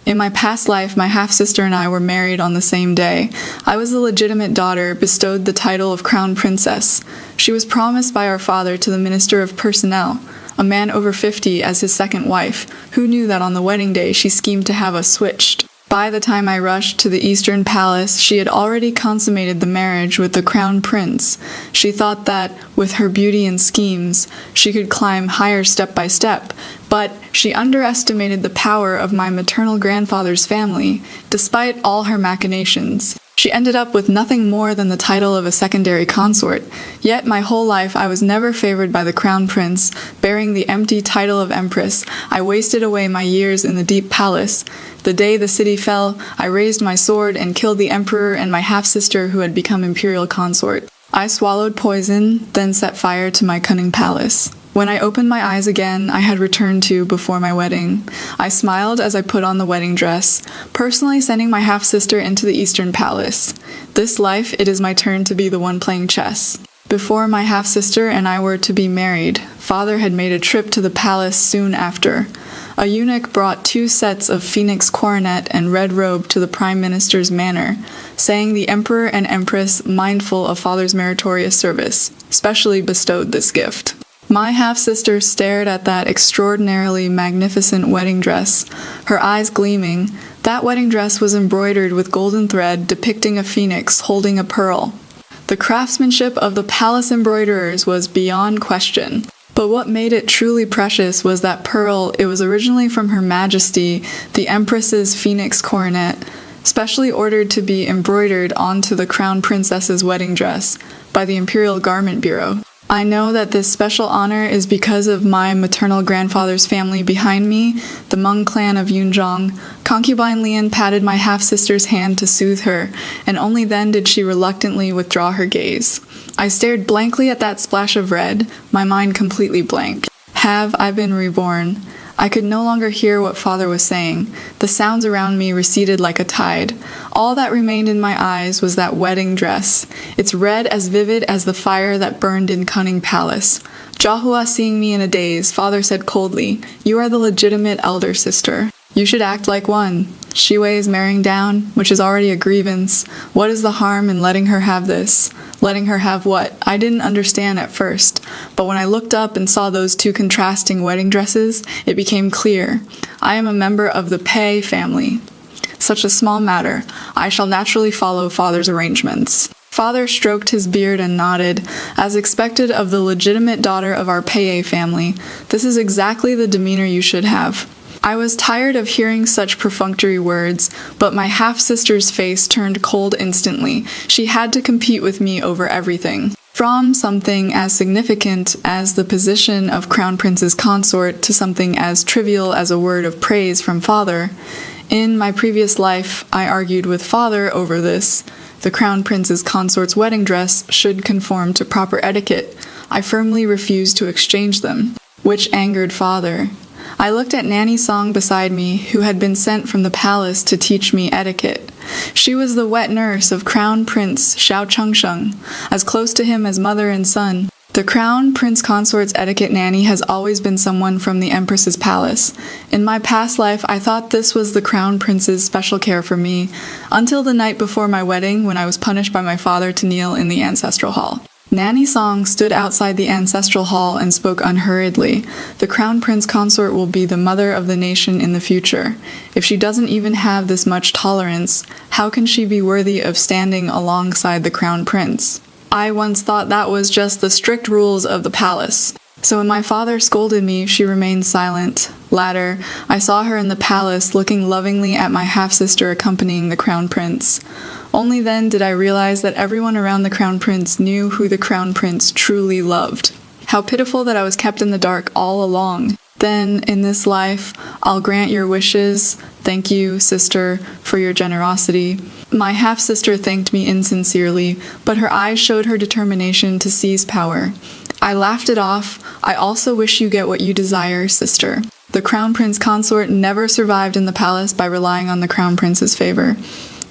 In my past life, my half-sister and I were married on the same day. I was the legitimate daughter, bestowed the title of Crown Princess. She was promised by our father to the Minister of Personnel, a man over 50, as his second wife. Who knew that on the wedding day she schemed to have us switched? By the time I rushed to the Eastern Palace, she had already consummated the marriage with the Crown Prince. She thought that, with her beauty and schemes, she could climb higher step by step, but she underestimated the power of my maternal grandfather's family. Despite all her machinations, she ended up with nothing more than the title of a secondary consort. Yet my whole life I was never favored by the Crown Prince, bearing the empty title of Empress. I wasted away my years in the deep palace. The day the city fell, I raised my sword and killed the emperor and my half-sister who had become imperial consort. I swallowed poison, then set fire to my cunning palace. When I opened my eyes again, I had returned to before my wedding. I smiled as I put on the wedding dress, personally sending my half-sister into the Eastern Palace. This life, it is my turn to be the one playing chess. Before my half-sister and I were to be married, father had made a trip to the palace soon after. A eunuch brought 2 sets of phoenix coronet and red robe to the prime minister's manor, saying the emperor and empress, mindful of father's meritorious service, specially bestowed this gift. My half-sister stared at that extraordinarily magnificent wedding dress, her eyes gleaming. That wedding dress was embroidered with golden thread depicting a phoenix holding a pearl. The craftsmanship of the palace embroiderers was beyond question. But what made it truly precious was that pearl. It was originally from Her Majesty, the Empress's phoenix coronet, specially ordered to be embroidered onto the Crown Princess's wedding dress by the Imperial Garment Bureau. I know that this special honor is because of my maternal grandfather's family behind me, the Hmong clan of Yunzhong. Concubine Lian patted my half-sister's hand to soothe her, and only then did she reluctantly withdraw her gaze. I stared blankly at that splash of red, my mind completely blank. Have I been reborn? I could no longer hear what father was saying. The sounds around me receded like a tide. All that remained in my eyes was that wedding dress, its red as vivid as the fire that burned in Cunning Palace. Jahua, seeing me in a daze, father said coldly, "You are the legitimate elder sister. You should act like one. Shiwei is marrying down, which is already a grievance. What is the harm in letting her have this?" Letting her have what? I didn't understand at first, but when I looked up and saw those 2 contrasting wedding dresses, it became clear. I am a member of the Pei family. Such a small matter. I shall naturally follow father's arrangements. Father stroked his beard and nodded. As expected of the legitimate daughter of our Pei family, this is exactly the demeanor you should have. I was tired of hearing such perfunctory words, but my half-sister's face turned cold instantly. She had to compete with me over everything. From something as significant as the position of Crown Prince's consort to something as trivial as a word of praise from father. In my previous life, I argued with father over this. The Crown Prince's consort's wedding dress should conform to proper etiquette. I firmly refused to exchange them, which angered father. I looked at Nanny Song beside me, who had been sent from the palace to teach me etiquette. She was the wet nurse of Crown Prince Xiao Chengsheng, as close to him as mother and son. The Crown Prince Consort's etiquette nanny has always been someone from the Empress's palace. In my past life, I thought this was the Crown Prince's special care for me, until the night before my wedding when I was punished by my father to kneel in the ancestral hall. Nanny Song stood outside the ancestral hall and spoke unhurriedly. The Crown Prince Consort will be the mother of the nation in the future. If she doesn't even have this much tolerance, how can she be worthy of standing alongside the Crown Prince? I once thought that was just the strict rules of the palace. So when my father scolded me, she remained silent. Later, I saw her in the palace looking lovingly at my half-sister accompanying the Crown Prince. Only then did I realize that everyone around the Crown Prince knew who the Crown Prince truly loved. How pitiful that I was kept in the dark all along. Then, in this life, I'll grant your wishes. Thank you, sister, for your generosity. My half-sister thanked me insincerely, but her eyes showed her determination to seize power. I laughed it off. I also wish you get what you desire, sister. The Crown Prince Consort never survived in the palace by relying on the Crown Prince's favor.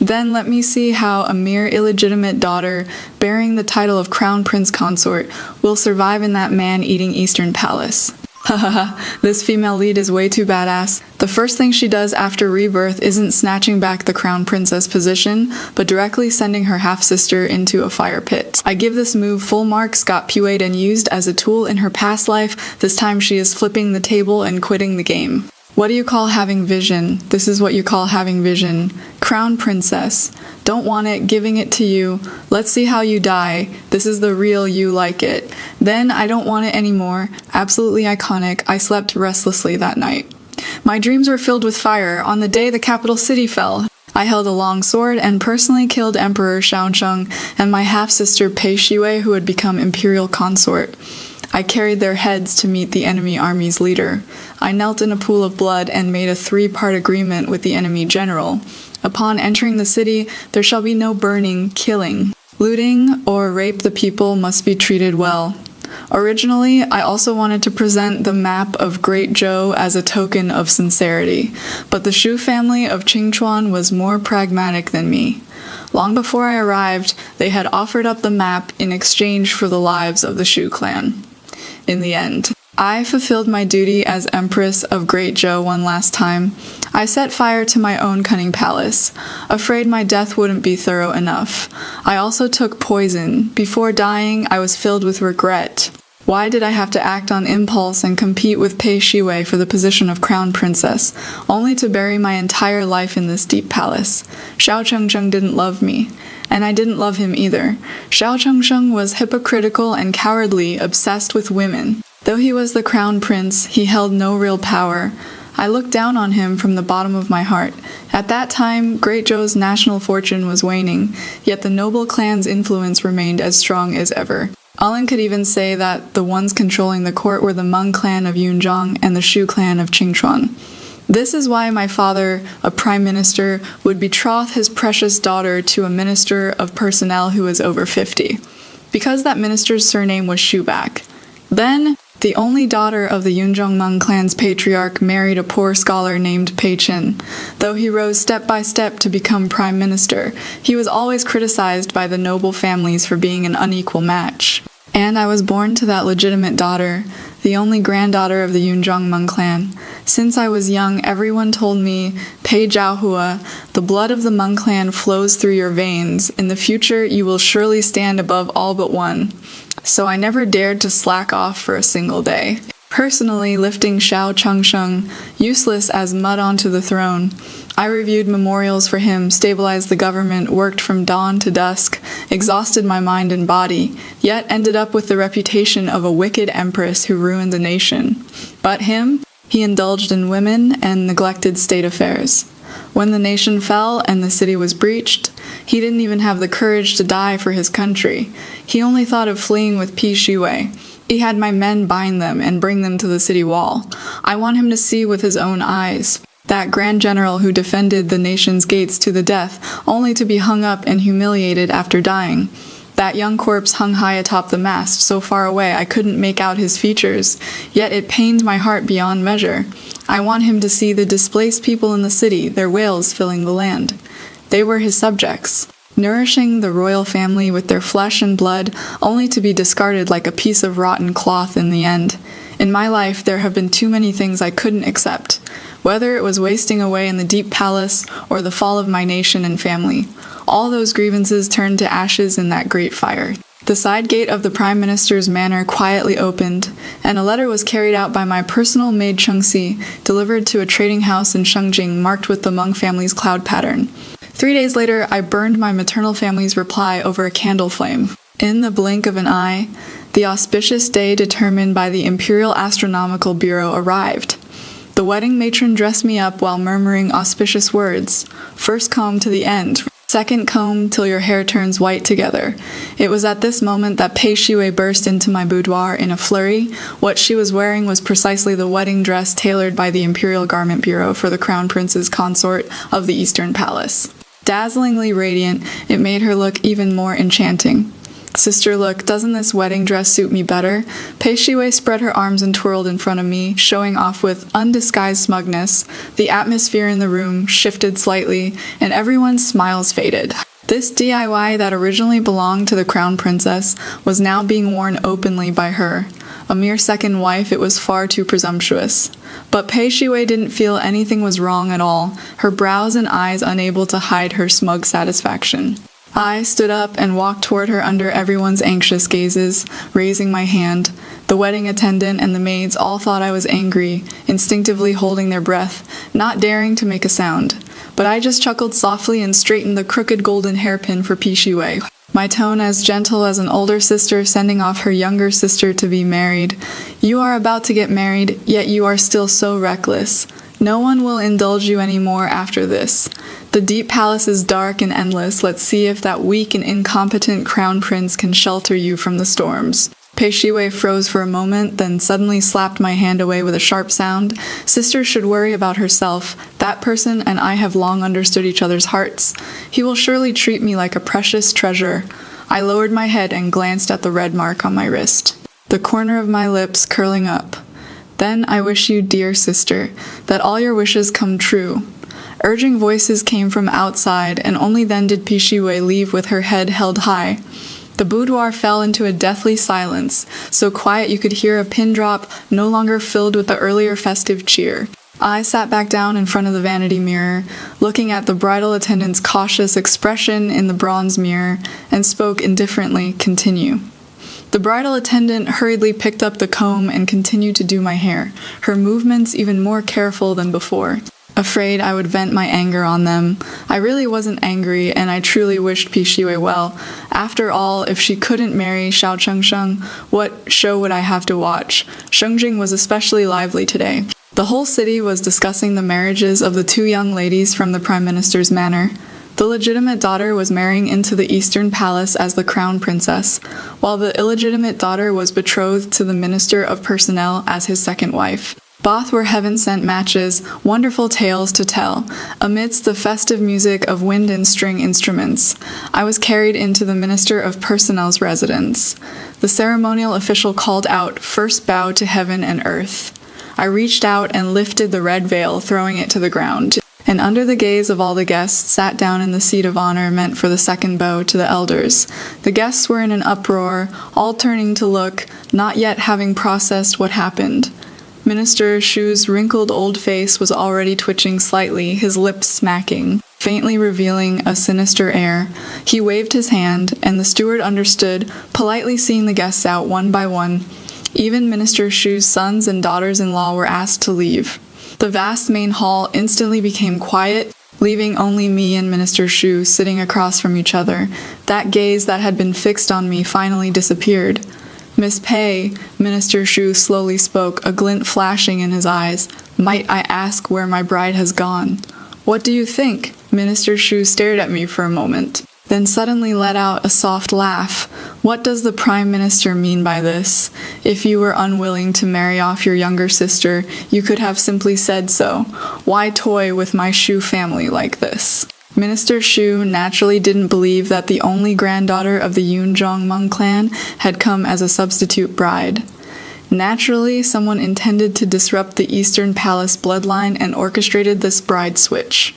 Then let me see how a mere illegitimate daughter, bearing the title of Crown Prince Consort, will survive in that man-eating Eastern palace. Hahaha, this female lead is way too badass. The first thing she does after Rebirth isn't snatching back the crown princess position, but directly sending her half-sister into a fire pit. I give this move full marks, got pu'd and used as a tool in her past life. This time she is flipping the table and quitting the game. What do you call having vision? This is what you call having vision. Crown princess. Don't want it, giving it to you. Let's see how you die. This is the real you like it. Then I don't want it anymore. Absolutely iconic. I slept restlessly that night. My dreams were filled with fire on the day the capital city fell. I held a long sword and personally killed Emperor Xiaocheng and my half-sister Pei Shiwei, who had become imperial consort. I carried their heads to meet the enemy army's leader. I knelt in a pool of blood and made a 3-part agreement with the enemy general. Upon entering the city, there shall be no burning, killing. Looting or rape the people must be treated well. Originally, I also wanted to present the map of Great Zhou as a token of sincerity, but the Shu family of Qingchuan was more pragmatic than me. Long before I arrived, they had offered up the map in exchange for the lives of the Shu clan. In the end, I fulfilled my duty as Empress of Great Zhou one last time. I set fire to my own cunning palace, afraid my death wouldn't be thorough enough. I also took poison. Before dying, I was filled with regret. Why did I have to act on impulse and compete with Pei Shiwei for the position of crown princess, only to bury my entire life in this deep palace? Xiao Chengsheng didn't love me, and I didn't love him either. Xiao Chengsheng was hypocritical and cowardly, obsessed with women. Though he was the crown prince, he held no real power. I looked down on him from the bottom of my heart. At that time, Great Zhou's national fortune was waning, yet the noble clan's influence remained as strong as ever. Allen could even say that the ones controlling the court were the Meng clan of Yunzhong and the Shu clan of Qingchuan. This is why my father, a prime minister, would betroth his precious daughter to a minister of personnel who was over 50, because that minister's surname was Shuback. Then, the only daughter of the Yunzhong Meng clan's patriarch married a poor scholar named Pei Qin. Though he rose step by step to become prime minister, he was always criticized by the noble families for being an unequal match. And I was born to that legitimate daughter, the only granddaughter of the Yunzhong Meng clan. Since I was young, everyone told me, Pei Zhaohua, the blood of the Meng clan flows through your veins. In the future, you will surely stand above all but one. So I never dared to slack off for a single day. Personally lifting Xiao Chengsheng, useless as mud onto the throne, I reviewed memorials for him, stabilized the government, worked from dawn to dusk, exhausted my mind and body, yet ended up with the reputation of a wicked empress who ruined the nation. But him, he indulged in women and neglected state affairs. When the nation fell and the city was breached, he didn't even have the courage to die for his country. He only thought of fleeing with Pei Shiwei. He had my men bind them and bring them to the city wall. I want him to see with his own eyes. That grand general who defended the nation's gates to the death, only to be hung up and humiliated after dying. That young corpse hung high atop the mast, so far away I couldn't make out his features, yet it pained my heart beyond measure. I want him to see the displaced people in the city, their wails filling the land. They were his subjects, nourishing the royal family with their flesh and blood, only to be discarded like a piece of rotten cloth in the end. In my life, there have been too many things I couldn't accept, whether it was wasting away in the deep palace or the fall of my nation and family. All those grievances turned to ashes in that great fire. The side gate of the Prime Minister's manor quietly opened, and a letter was carried out by my personal maid Chengxi, delivered to a trading house in Shengjing marked with the Meng family's cloud pattern. 3 days later, I burned my maternal family's reply over a candle flame. In the blink of an eye, the auspicious day determined by the Imperial Astronomical Bureau arrived. The wedding matron dressed me up while murmuring auspicious words. First comb to the end. Second comb till your hair turns white together. It was at this moment that Pei Shiwei burst into my boudoir in a flurry. What she was wearing was precisely the wedding dress tailored by the Imperial Garment Bureau for the Crown Prince's consort of the Eastern Palace. Dazzlingly radiant, it made her look even more enchanting. Sister, look, doesn't this wedding dress suit me better? Pei Shiwei spread her arms and twirled in front of me, showing off with undisguised smugness. The atmosphere in the room shifted slightly, and everyone's smiles faded. This DIY that originally belonged to the Crown Princess was now being worn openly by her. A mere second wife, it was far too presumptuous. But Pei Shiwei didn't feel anything was wrong at all, her brows and eyes unable to hide her smug satisfaction. I stood up and walked toward her under everyone's anxious gazes, raising my hand. The wedding attendant and the maids all thought I was angry, instinctively holding their breath, not daring to make a sound. But I just chuckled softly and straightened the crooked golden hairpin for Pei Shiwei, my tone as gentle as an older sister sending off her younger sister to be married. You are about to get married, yet you are still so reckless. No one will indulge you anymore after this. The deep palace is dark and endless. Let's see if that weak and incompetent crown prince can shelter you from the storms. Pei Shiwei froze for a moment, then suddenly slapped my hand away with a sharp sound. Sister should worry about herself. That person and I have long understood each other's hearts. He will surely treat me like a precious treasure. I lowered my head and glanced at the red mark on my wrist, the corner of my lips curling up. Then I wish you, dear sister, that all your wishes come true. Urging voices came from outside, and only then did Pei Shiwei leave with her head held high. The boudoir fell into a deathly silence, so quiet you could hear a pin drop, no longer filled with the earlier festive cheer. I sat back down in front of the vanity mirror, looking at the bridal attendant's cautious expression in the bronze mirror, and spoke indifferently, "Continue." The bridal attendant hurriedly picked up the comb and continued to do my hair, her movements even more careful than before. Afraid I would vent my anger on them. I really wasn't angry, and I truly wished Pei Shiwei well. After all, if she couldn't marry Xiao Chengsheng, what show would I have to watch? Shengjing was especially lively today. The whole city was discussing the marriages of the two young ladies from the Prime Minister's manor. The legitimate daughter was marrying into the Eastern Palace as the crown princess, while the illegitimate daughter was betrothed to the Minister of Personnel as his second wife. Both were heaven-sent matches, wonderful tales to tell, amidst the festive music of wind and string instruments. I was carried into the Minister of Personnel's residence. The ceremonial official called out, "First bow to heaven and earth." I reached out and lifted the red veil, throwing it to the ground, and under the gaze of all the guests, sat down in the seat of honor meant for the second bow to the elders. The guests were in an uproar, all turning to look, not yet having processed what happened. Minister Shu's wrinkled old face was already twitching slightly, his lips smacking, faintly revealing a sinister air. He waved his hand, and the steward understood, politely seeing the guests out one by one. Even Minister Shu's sons and daughters-in-law were asked to leave. The vast main hall instantly became quiet, leaving only me and Minister Shu sitting across from each other. That gaze that had been fixed on me finally disappeared. "Miss Pei," Minister Shu slowly spoke, a glint flashing in his eyes. "Might I ask where my bride has gone?" "What do you think?" Minister Shu stared at me for a moment, then suddenly let out a soft laugh. "What does the Prime Minister mean by this? If you were unwilling to marry off your younger sister, you could have simply said so. Why toy with my Shu family like this?" Minister Shu naturally didn't believe that the only granddaughter of the Yunzhong Meng clan had come as a substitute bride. Naturally, someone intended to disrupt the Eastern Palace bloodline and orchestrated this bride switch.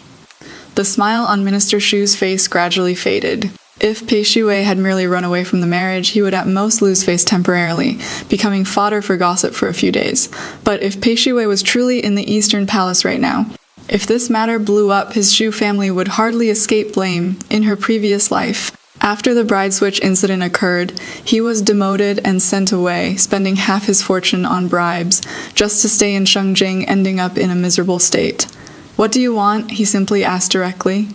The smile on Minister Shu's face gradually faded. If Pei Shiwei had merely run away from the marriage, he would at most lose face temporarily, becoming fodder for gossip for a few days. But if Pei Shiwei was truly in the Eastern Palace right now, if this matter blew up, his Shu family would hardly escape blame in her previous life. After the bride switch incident occurred, he was demoted and sent away, spending half his fortune on bribes, just to stay in Shengjing, ending up in a miserable state. "What do you want?" he simply asked directly.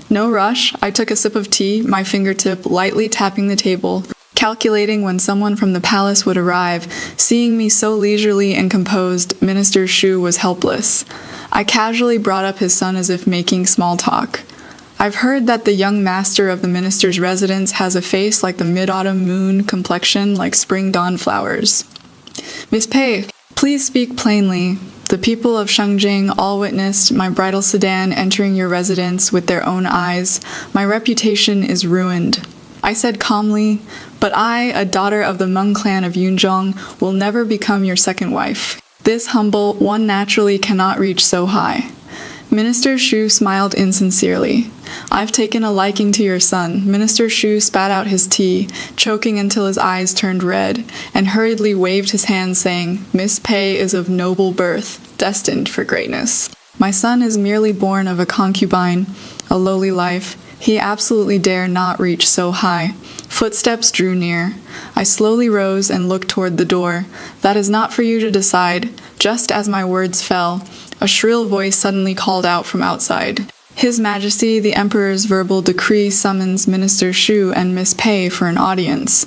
No rush. I took a sip of tea, my fingertip lightly tapping the table, calculating when someone from the palace would arrive. Seeing me so leisurely and composed, Minister Shu was helpless. I casually brought up his son as if making small talk. "I've heard that the young master of the minister's residence has a face like the mid-autumn moon, complexion like spring dawn flowers." "Miss Pei, please speak plainly. The people of Shengjing all witnessed my bridal sedan entering your residence with their own eyes. My reputation is ruined." I said calmly, "But I, a daughter of the Meng clan of Yunzhong, will never become your second wife. This humble one naturally cannot reach so high." Minister Shu smiled insincerely. I've taken a liking to your son. Minister Shu spat out his tea, choking until his eyes turned red, and hurriedly waved his hand, saying, Miss Pei is of noble birth, destined for greatness. My son is merely born of a concubine, a lowly life. He absolutely dare not reach so high. Footsteps drew near. I slowly rose and looked toward the door. That is not for you to decide. Just as my words fell, a shrill voice suddenly called out from outside. His Majesty the Emperor's verbal decree summons Minister Shu and Miss Pei for an audience.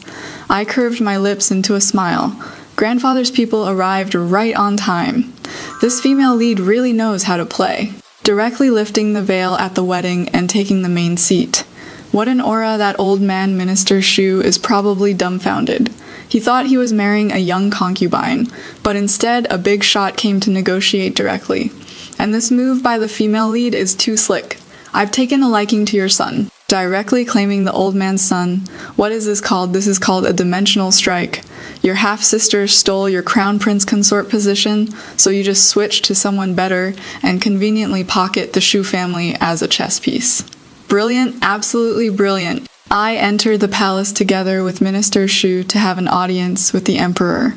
I curved my lips into a smile. Grandfather's people arrived right on time. This female lead really knows how to play. Directly lifting the veil at the wedding and taking the main seat. What an aura that old man Minister Shu is probably dumbfounded. He thought he was marrying a young concubine, but instead a big shot came to negotiate directly. And this move by the female lead is too slick. I've taken a liking to your son. Directly claiming the old man's son. What is this called? This is called a dimensional strike. Your half-sister stole your crown prince consort position, so you just switched to someone better and conveniently pocket the Shu family as a chess piece. Brilliant, absolutely brilliant. I entered the palace together with Minister Shu to have an audience with the Emperor.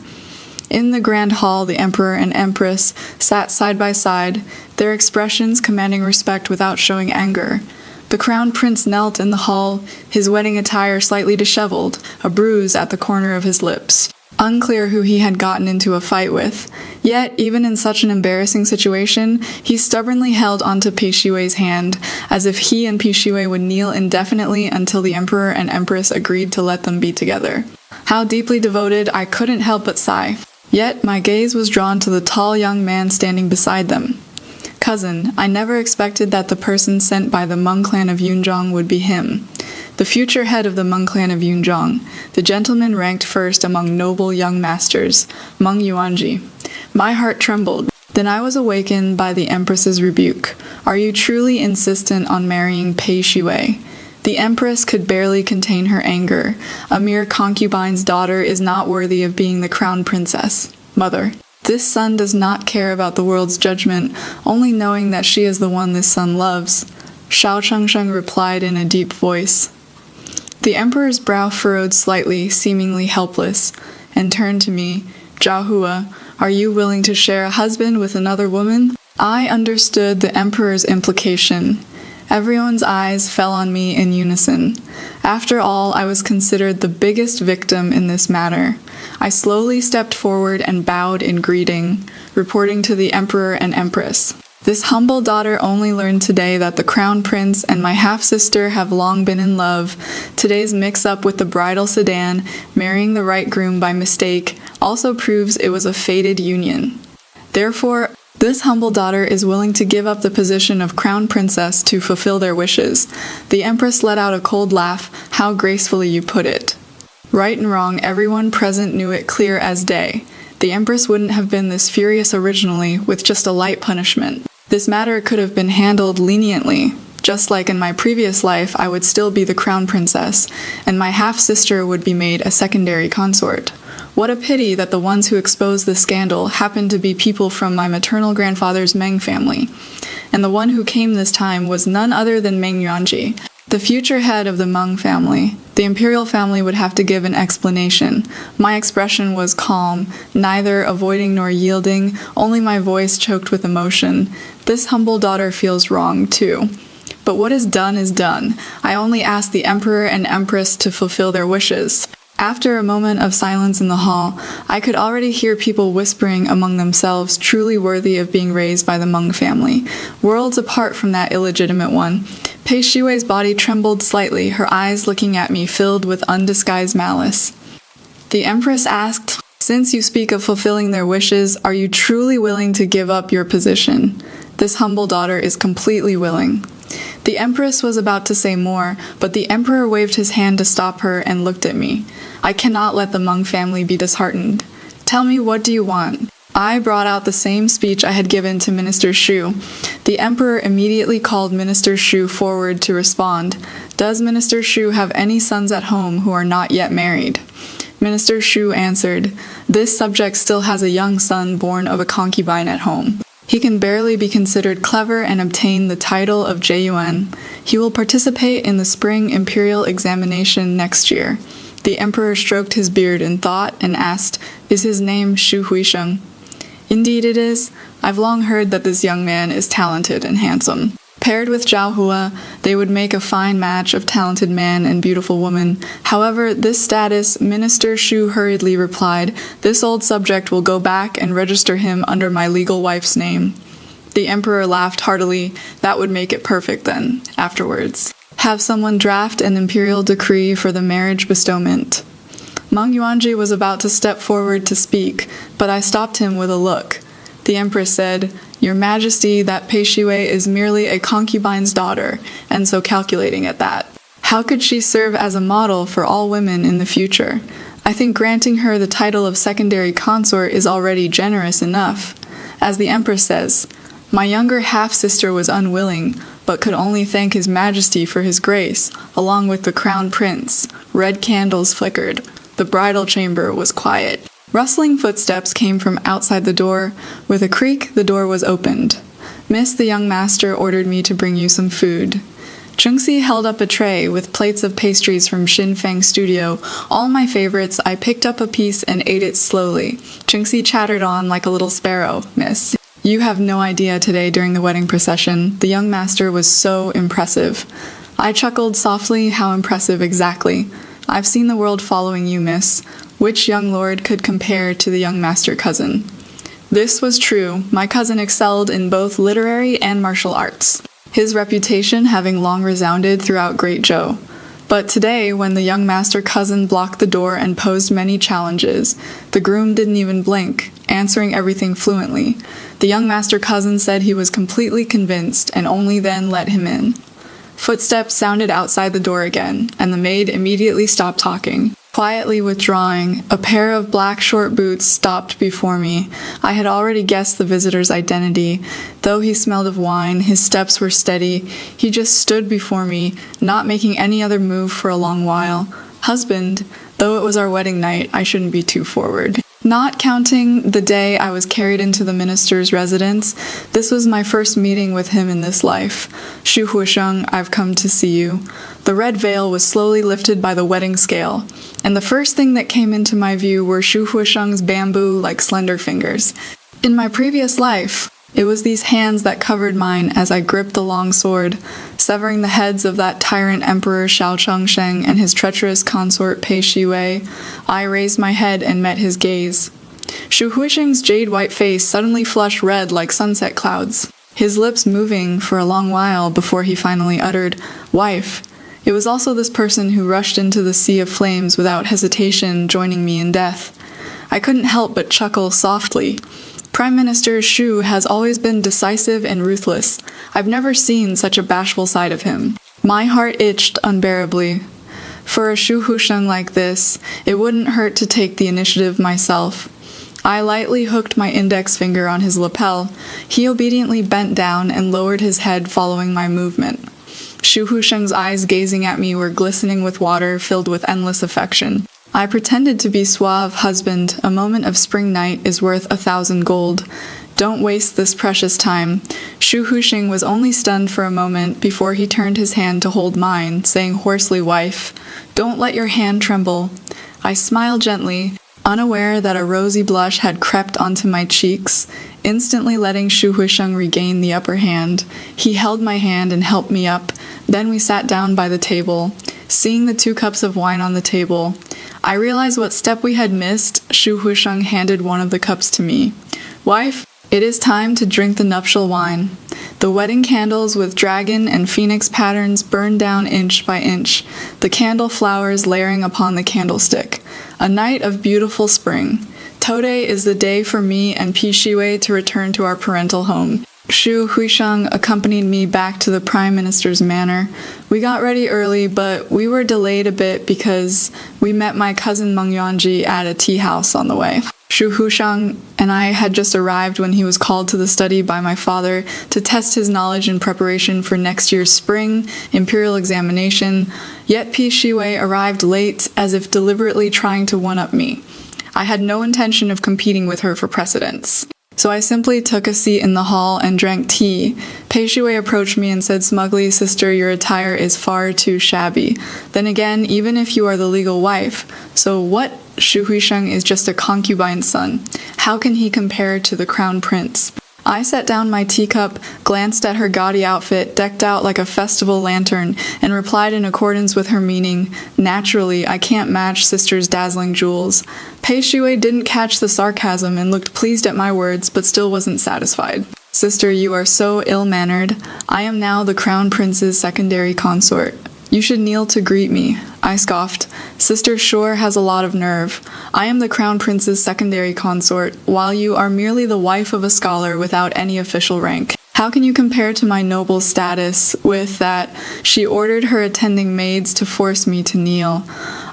In the grand hall, the Emperor and Empress sat side by side, their expressions commanding respect without showing anger. The crown prince knelt in the hall, his wedding attire slightly disheveled, a bruise at the corner of his lips. Unclear who he had gotten into a fight with. Yet, even in such an embarrassing situation, he stubbornly held onto Pei Shiwei's hand, as if he and Pei Shiwei would kneel indefinitely until the Emperor and Empress agreed to let them be together. How deeply devoted, I couldn't help but sigh. Yet, my gaze was drawn to the tall young man standing beside them. Cousin, I never expected that the person sent by the Hmong clan of Yunzhong would be him. The future head of the Hmong clan of Yunzhong, the gentleman ranked first among noble young masters, Hmong Yuanji. My heart trembled. Then I was awakened by the Empress's rebuke. Are you truly insistent on marrying Pei Shiwei? The Empress could barely contain her anger. A mere concubine's daughter is not worthy of being the crown princess. Mother, this son does not care about the world's judgment, only knowing that she is the one this son loves. Shao Chengsheng replied in a deep voice. The Emperor's brow furrowed slightly, seemingly helpless, and turned to me. Zhao Hua, are you willing to share a husband with another woman? I understood the Emperor's implication. Everyone's eyes fell on me in unison. After all, I was considered the biggest victim in this matter. I slowly stepped forward and bowed in greeting, reporting to the Emperor and Empress. This humble daughter only learned today that the crown prince and my half-sister have long been in love. Today's mix-up with the bridal sedan, marrying the right groom by mistake, also proves it was a fated union. Therefore, this humble daughter is willing to give up the position of crown princess to fulfill their wishes. The Empress let out a cold laugh. How gracefully you put it. Right and wrong, everyone present knew it clear as day. The Empress wouldn't have been this furious originally with just a light punishment. This matter could have been handled leniently. Just like in my previous life, I would still be the crown princess, and my half-sister would be made a secondary consort. What a pity that the ones who exposed this scandal happened to be people from my maternal grandfather's Meng family. And the one who came this time was none other than Meng Yuanji, the future head of the Meng family. The imperial family would have to give an explanation. My expression was calm, neither avoiding nor yielding, only my voice choked with emotion. This humble daughter feels wrong, too. But what is done. I only ask the Emperor and Empress to fulfill their wishes. After a moment of silence in the hall, I could already hear people whispering among themselves, truly worthy of being raised by the Hmong family, worlds apart from that illegitimate one. Pei Shiwei's body trembled slightly, her eyes looking at me filled with undisguised malice. The Empress asked, since you speak of fulfilling their wishes, are you truly willing to give up your position? This humble daughter is completely willing. The Empress was about to say more, but the Emperor waved his hand to stop her and looked at me. I cannot let the Hmong family be disheartened. Tell me, what do you want? I brought out the same speech I had given to Minister Shu. The Emperor immediately called Minister Shu forward to respond. Does Minister Shu have any sons at home who are not yet married? Minister Shu answered, this subject still has a young son born of a concubine at home. He can barely be considered clever and obtain the title of Jun. He will participate in the spring imperial examination next year. The emperor stroked his beard in thought and asked, "Is his name Shu Huisheng?" "Indeed it is. I've long heard that this young man is talented and handsome." Paired with Zhao Hua, they would make a fine match of talented man and beautiful woman. However, this status, Minister Shu hurriedly replied, "This old subject will go back and register him under my legal wife's name." The emperor laughed heartily. "That would make it perfect then, afterwards. Have someone draft an imperial decree for the marriage bestowment." Meng Yuanji was about to step forward to speak, but I stopped him with a look. The Empress said, "Your Majesty, that Pei Shiwei is merely a concubine's daughter, and so calculating at that. How could she serve as a model for all women in the future? I think granting her the title of secondary consort is already generous enough. As the Empress says, my younger half-sister was unwilling, but could only thank His Majesty for his grace, along with the Crown Prince. Red candles flickered. The bridal chamber was quiet." Rustling footsteps came from outside the door. With a creak, the door was opened. "Miss, the young master ordered me to bring you some food." Chungsi held up a tray with plates of pastries from Xinfeng Studio. All my favorites. I picked up a piece and ate it slowly. Chungsi chattered on like a little sparrow. "Miss, you have no idea today during the wedding procession. The young master was so impressive." I chuckled softly. "How impressive exactly?" "I've seen the world following you, miss. Which young lord could compare to the young master cousin?" This was true. My cousin excelled in both literary and martial arts, his reputation having long resounded throughout Great Zhou. But today, when the young master cousin blocked the door and posed many challenges, the groom didn't even blink, answering everything fluently. The young master cousin said he was completely convinced and only then let him in. Footsteps sounded outside the door again, and the maid immediately stopped talking. Quietly withdrawing, a pair of black short boots stopped before me. I had already guessed the visitor's identity. Though he smelled of wine, his steps were steady. He just stood before me, not making any other move for a long while. Husband, though it was our wedding night, I shouldn't be too forward. Not counting the day I was carried into the minister's residence, this was my first meeting with him in this life. "Shu Huisheng, I've come to see you." The red veil was slowly lifted by the wedding scale, and the first thing that came into my view were Shu Huisheng's bamboo-like slender fingers. In my previous life, it was these hands that covered mine as I gripped the long sword, severing the heads of that tyrant emperor Xiao Chengsheng and his treacherous consort Pei Shiwei. I raised my head and met his gaze. Shu Huisheng's jade-white face suddenly flushed red like sunset clouds, his lips moving for a long while before he finally uttered, "Wife." It was also this person who rushed into the sea of flames without hesitation, joining me in death. I couldn't help but chuckle softly. Prime Minister Shu has always been decisive and ruthless. I've never seen such a bashful side of him. My heart itched unbearably. For a Shu Huisheng like this, it wouldn't hurt to take the initiative myself. I lightly hooked my index finger on his lapel. He obediently bent down and lowered his head following my movement. Shu Huisheng's eyes gazing at me were glistening with water filled with endless affection. I pretended to be suave. "Husband, a moment of spring night is worth 1,000 gold. Don't waste this precious time." Shu Huisheng was only stunned for a moment before he turned his hand to hold mine, saying hoarsely, "Wife, don't let your hand tremble." I smiled gently, unaware that a rosy blush had crept onto my cheeks, instantly letting Shu Huisheng regain the upper hand. He held my hand and helped me up. Then we sat down by the table. Seeing the 2 cups of wine on the table, I realized what step we had missed. Shu Huisheng handed one of the cups to me. "Wife, it is time to drink the nuptial wine." The wedding candles with dragon and phoenix patterns burned down inch by inch, the candle flowers layering upon the candlestick. A night of beautiful spring. Today is the day for me and Pei Shiwei to return to our parental home. Shu Huisheng accompanied me back to the Prime Minister's manor. We got ready early, but we were delayed a bit because we met my cousin Meng Yuanji at a tea house on the way. Shu Huisheng and I had just arrived when he was called to the study by my father to test his knowledge in preparation for next year's spring imperial examination, yet Pei Shiwei arrived late as if deliberately trying to one-up me. I had no intention of competing with her for precedence. So I simply took a seat in the hall and drank tea. Pei Shui approached me and said smugly, "Sister, your attire is far too shabby. Then again, even if you are the legal wife, so what? Shu Huisheng is just a concubine's son. How can he compare to the crown prince?" I set down my teacup, glanced at her gaudy outfit, decked out like a festival lantern, and replied in accordance with her meaning, "Naturally, I can't match sister's dazzling jewels." Pei Shui didn't catch the sarcasm and looked pleased at my words, but still wasn't satisfied. "Sister, you are so ill-mannered. I am now the crown prince's secondary consort. You should kneel to greet me." I scoffed. "Sister sure has a lot of nerve. I am the crown prince's secondary consort, while you are merely the wife of a scholar without any official rank. How can you compare to my noble status?" With that, she ordered her attending maids to force me to kneel.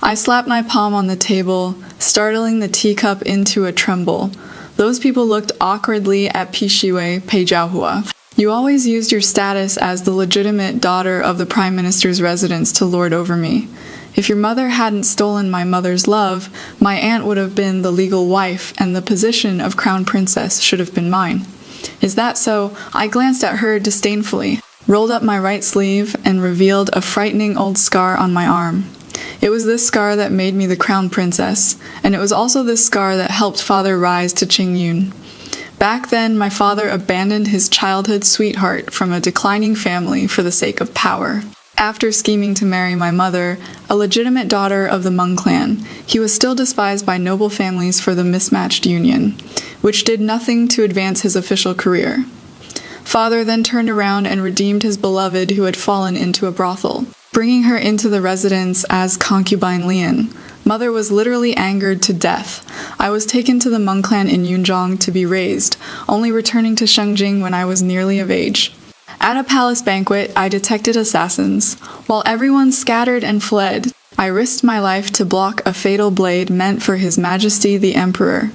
I slapped my palm on the table, startling the teacup into a tremble. Those people looked awkwardly at Pei Shui, Pei Jiahua. "You always used your status as the legitimate daughter of the Prime Minister's residence to lord over me. If your mother hadn't stolen my mother's love, my aunt would have been the legal wife, and the position of crown princess should have been mine. Is that so?" I glanced at her disdainfully, rolled up my right sleeve, and revealed a frightening old scar on my arm. It was this scar that made me the crown princess, and it was also this scar that helped father rise to Qingyun. Back then, my father abandoned his childhood sweetheart from a declining family for the sake of power. After scheming to marry my mother, a legitimate daughter of the Meng clan, he was still despised by noble families for the mismatched union, which did nothing to advance his official career. Father then turned around and redeemed his beloved who had fallen into a brothel, bringing her into the residence as concubine Lian. Mother was literally angered to death. I was taken to the Meng clan in Yunzhong to be raised, only returning to Shengjing when I was nearly of age. At a palace banquet, I detected assassins. While everyone scattered and fled, I risked my life to block a fatal blade meant for His Majesty the Emperor.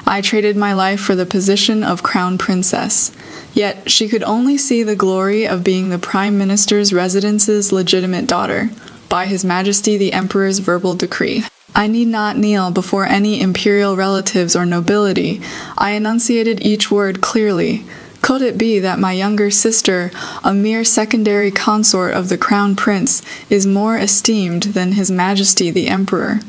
I traded my life for the position of crown princess. Yet she could only see the glory of being the Prime Minister's residence's legitimate daughter, by His Majesty the Emperor's verbal decree. I need not kneel before any imperial relatives or nobility. I enunciated each word clearly. Could it be that my younger sister, a mere secondary consort of the crown prince, is more esteemed than His Majesty the Emperor?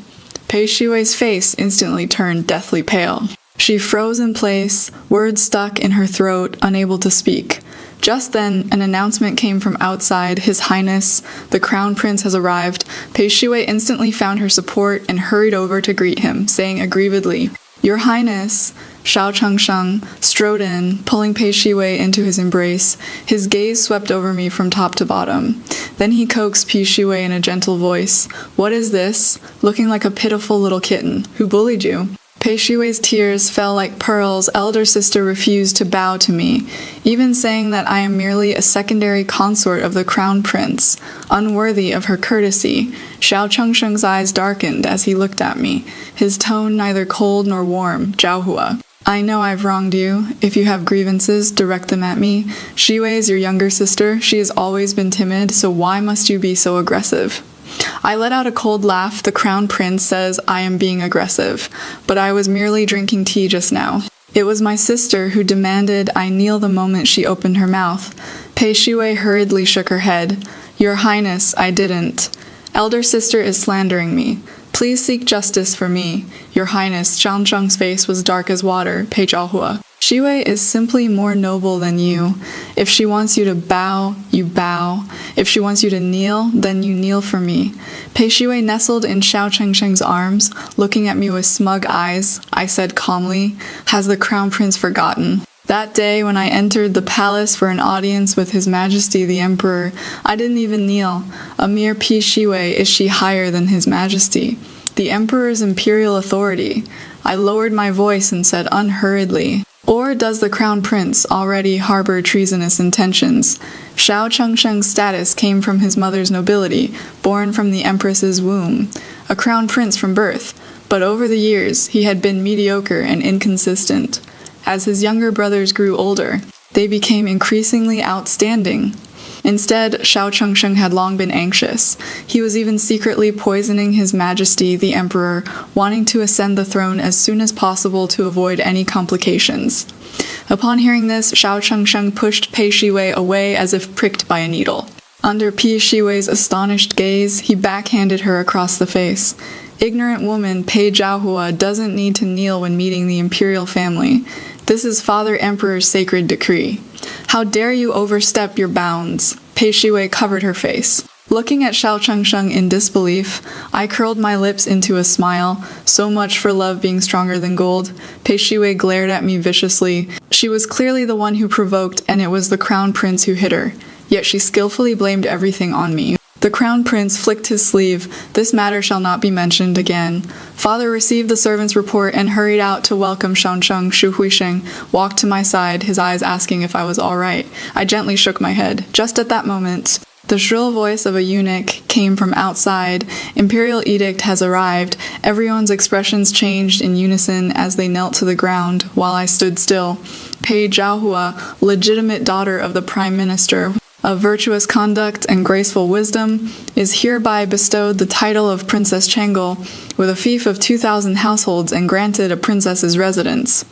Pei Shui's face instantly turned deathly pale. She froze in place, words stuck in her throat, unable to speak. Just then, an announcement came from outside. "His Highness, the Crown Prince has arrived." Pei Shui instantly found her support and hurried over to greet him, saying aggrievedly, "Your Highness." Xiao Chengsheng strode in, pulling Pei Shui into his embrace. His gaze swept over me from top to bottom. Then he coaxed Pei Shui in a gentle voice. "What is this? Looking like a pitiful little kitten. Who bullied you?" Pei Shui's tears fell like pearls. Elder sister refused to bow to me, even saying that I am merely a secondary consort of the crown prince, unworthy of her courtesy. Xiao Chengsheng's eyes darkened as he looked at me, his tone neither cold nor warm. "Jiahua, I know I've wronged you. If you have grievances, direct them at me. Shui is your younger sister. She has always been timid, so why must you be so aggressive?" I let out a cold laugh. The crown prince says I am being aggressive, but I was merely drinking tea just now. It was my sister who demanded I kneel the moment she opened her mouth. Pei Shui hurriedly shook her head. "Your Highness, I didn't. Elder sister is slandering me. Please seek justice for me. Your Highness." Zhang Zheng's face was dark as water. Pei Jiahua. "Shui is simply more noble than you. If she wants you to bow, you bow. If she wants you to kneel, then you kneel for me." Pei Shui nestled in Xiao Chengsheng's arms, looking at me with smug eyes. I said calmly, "Has the crown prince forgotten? That day when I entered the palace for an audience with His Majesty the Emperor, I didn't even kneel. A mere Pei Shui is she higher than His Majesty, the Emperor's imperial authority." I lowered my voice and said unhurriedly, "Or does the crown prince already harbor treasonous intentions? Xiao Chengsheng's status came from his mother's nobility, born from the Empress's womb, a crown prince from birth, but over the years he had been mediocre and inconsistent. As his younger brothers grew older, they became increasingly outstanding. Instead, Xiao Chengsheng had long been anxious. He was even secretly poisoning His Majesty, the Emperor, wanting to ascend the throne as soon as possible to avoid any complications. Upon hearing this, Xiao Chengsheng pushed Pei Shiwei away as if pricked by a needle. Under Pei Shiwei's astonished gaze, he backhanded her across the face. Ignorant woman Pei Jiahua doesn't need to kneel when meeting the imperial family. This is Father Emperor's sacred decree. How dare you overstep your bounds? Pei Shiwei covered her face. Looking at Xiao Chengsheng in disbelief, I curled my lips into a smile. So much for love being stronger than gold. Pei Shiwei glared at me viciously. She was clearly the one who provoked, and it was the crown prince who hit her. Yet she skillfully blamed everything on me. The crown prince flicked his sleeve. This matter shall not be mentioned again. Father received the servant's report and hurried out to welcome Shansheng. Shu Huisheng walked to my side, his eyes asking if I was all right. I gently shook my head. Just at that moment, the shrill voice of a eunuch came from outside. Imperial edict has arrived. Everyone's expressions changed in unison as they knelt to the ground, while I stood still. Pei Jiahua, legitimate daughter of the Prime Minister, of virtuous conduct and graceful wisdom, is hereby bestowed the title of Princess Changel, with a fief of 2,000 households and granted a princess's residence.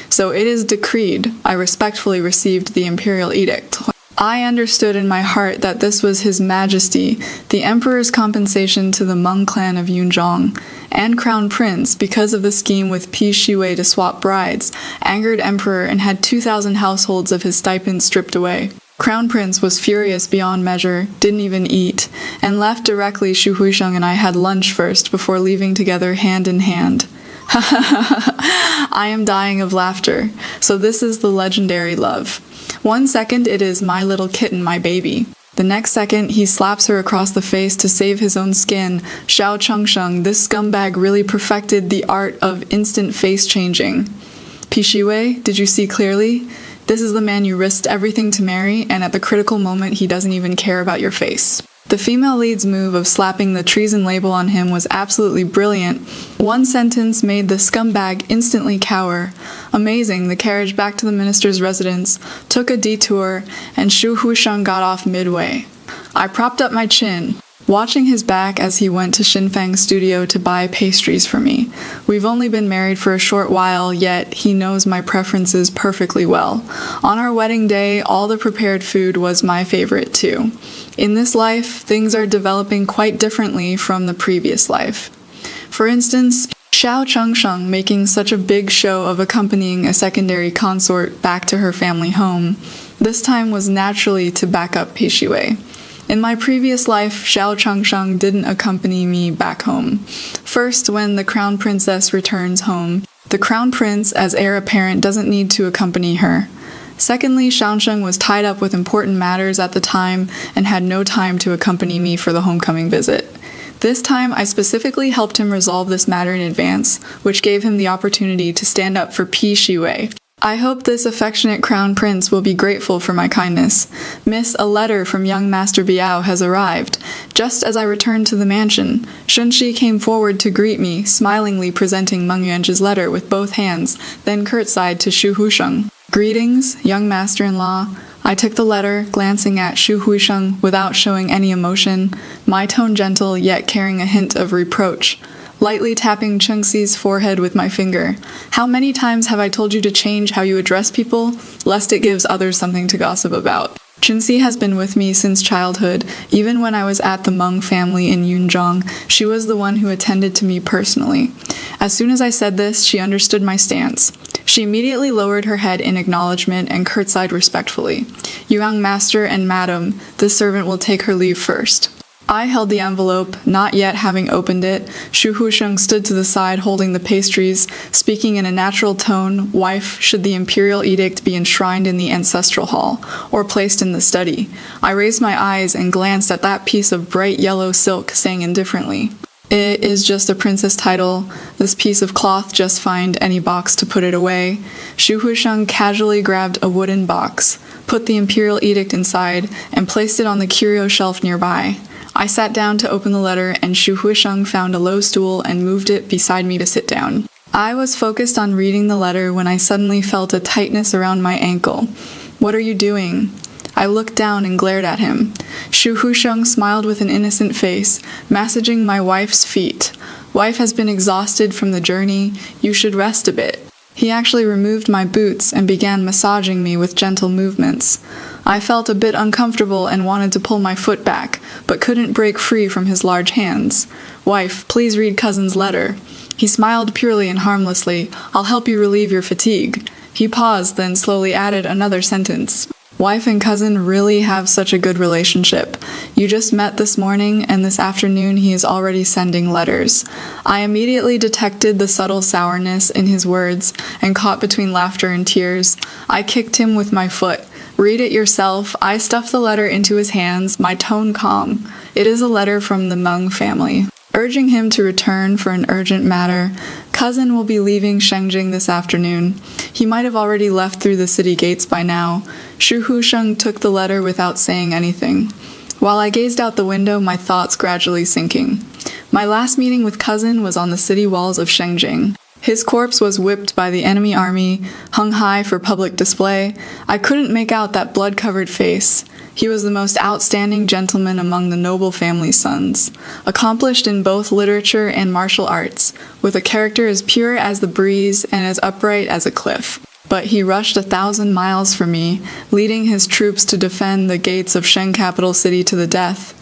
So it is decreed. I respectfully received the imperial edict. I understood in my heart that this was His Majesty, the Emperor's compensation to the Hmong clan of Yunzhong, and Crown Prince, because of the scheme with Pei Shiwei to swap brides, angered Emperor and had 2,000 households of his stipend stripped away. Crown Prince was furious beyond measure, didn't even eat, and left directly. Shu Huisheng and I had lunch first before leaving together hand in hand. I am dying of laughter. So this is the legendary love. 1 second it is my little kitten, my baby. The next second he slaps her across the face to save his own skin. Xiao Chengsheng, this scumbag really perfected the art of instant face changing. Pei Shiwei, did you see clearly? This is the man you risked everything to marry, and at the critical moment he doesn't even care about your face. The female lead's move of slapping the treason label on him was absolutely brilliant. One sentence made the scumbag instantly cower. Amazing, the carriage back to the minister's residence took a detour, and Shu Huisheng got off midway. I propped up my chin, watching his back as he went to Xinfang's studio to buy pastries for me. We've only been married for a short while, yet he knows my preferences perfectly well. On our wedding day, all the prepared food was my favorite too. In this life, things are developing quite differently from the previous life. For instance, Xiao Chengsheng making such a big show of accompanying a secondary consort back to her family home. This time was naturally to back up Pei Shiwei. In my previous life, Xiao Chengsheng didn't accompany me back home. First, when the Crown Princess returns home, the Crown Prince, as heir apparent, doesn't need to accompany her. Secondly, Shansheng was tied up with important matters at the time and had no time to accompany me for the homecoming visit. This time, I specifically helped him resolve this matter in advance, which gave him the opportunity to stand up for Pei Shiwei. I hope this affectionate Crown Prince will be grateful for my kindness. Miss, a letter from young Master Biao has arrived. Just as I returned to the mansion, Shunxi came forward to greet me, smilingly presenting Meng Yuanzhi's letter with both hands, then curtsied to Shu Huisheng. Greetings, young master-in-law. I took the letter, glancing at Shu Huisheng without showing any emotion, my tone gentle yet carrying a hint of reproach. Lightly tapping Chengxi's forehead with my finger. How many times have I told you to change how you address people, lest it gives others something to gossip about? Chengxi has been with me since childhood. Even when I was at the Hmong family in Yunzhong, she was the one who attended to me personally. As soon as I said this, she understood my stance. She immediately lowered her head in acknowledgement and curtsied respectfully. Young master and madam, this servant will take her leave first. I held the envelope, not yet having opened it. Shu Huisheng stood to the side holding the pastries, speaking in a natural tone. Wife, should the imperial edict be enshrined in the ancestral hall, or placed in the study? I raised my eyes and glanced at that piece of bright yellow silk, saying indifferently, "It is just a princess title. This piece of cloth, just find any box to put it away." Shu Huisheng casually grabbed a wooden box, put the imperial edict inside, and placed it on the curio shelf nearby. I sat down to open the letter, and Shu Huisheng found a low stool and moved it beside me to sit down. I was focused on reading the letter when I suddenly felt a tightness around my ankle. "What are you doing?" I looked down and glared at him. Shu Husheng smiled with an innocent face, massaging my wife's feet. Wife has been exhausted from the journey. You should rest a bit. He actually removed my boots and began massaging me with gentle movements. I felt a bit uncomfortable and wanted to pull my foot back, but couldn't break free from his large hands. Wife, please read cousin's letter. He smiled purely and harmlessly. I'll help you relieve your fatigue. He paused, then slowly added another sentence. Wife and cousin really have such a good relationship. You just met this morning, and this afternoon he is already sending letters. I immediately detected the subtle sourness in his words, and caught between laughter and tears. I kicked him with my foot. Read it yourself. I stuffed the letter into his hands, my tone calm. It is a letter from the Meng family, urging him to return for an urgent matter. Cousin will be leaving Shengjing this afternoon. He might have already left through the city gates by now. Shu Husheng took the letter without saying anything. While I gazed out the window, my thoughts gradually sinking. My last meeting with cousin was on the city walls of Shengjing. His corpse was whipped by the enemy army, hung high for public display. I couldn't make out that blood-covered face. He was the most outstanding gentleman among the noble family's sons, accomplished in both literature and martial arts, with a character as pure as the breeze and as upright as a cliff. But he rushed 1,000 miles for me, leading his troops to defend the gates of Sheng capital city to the death.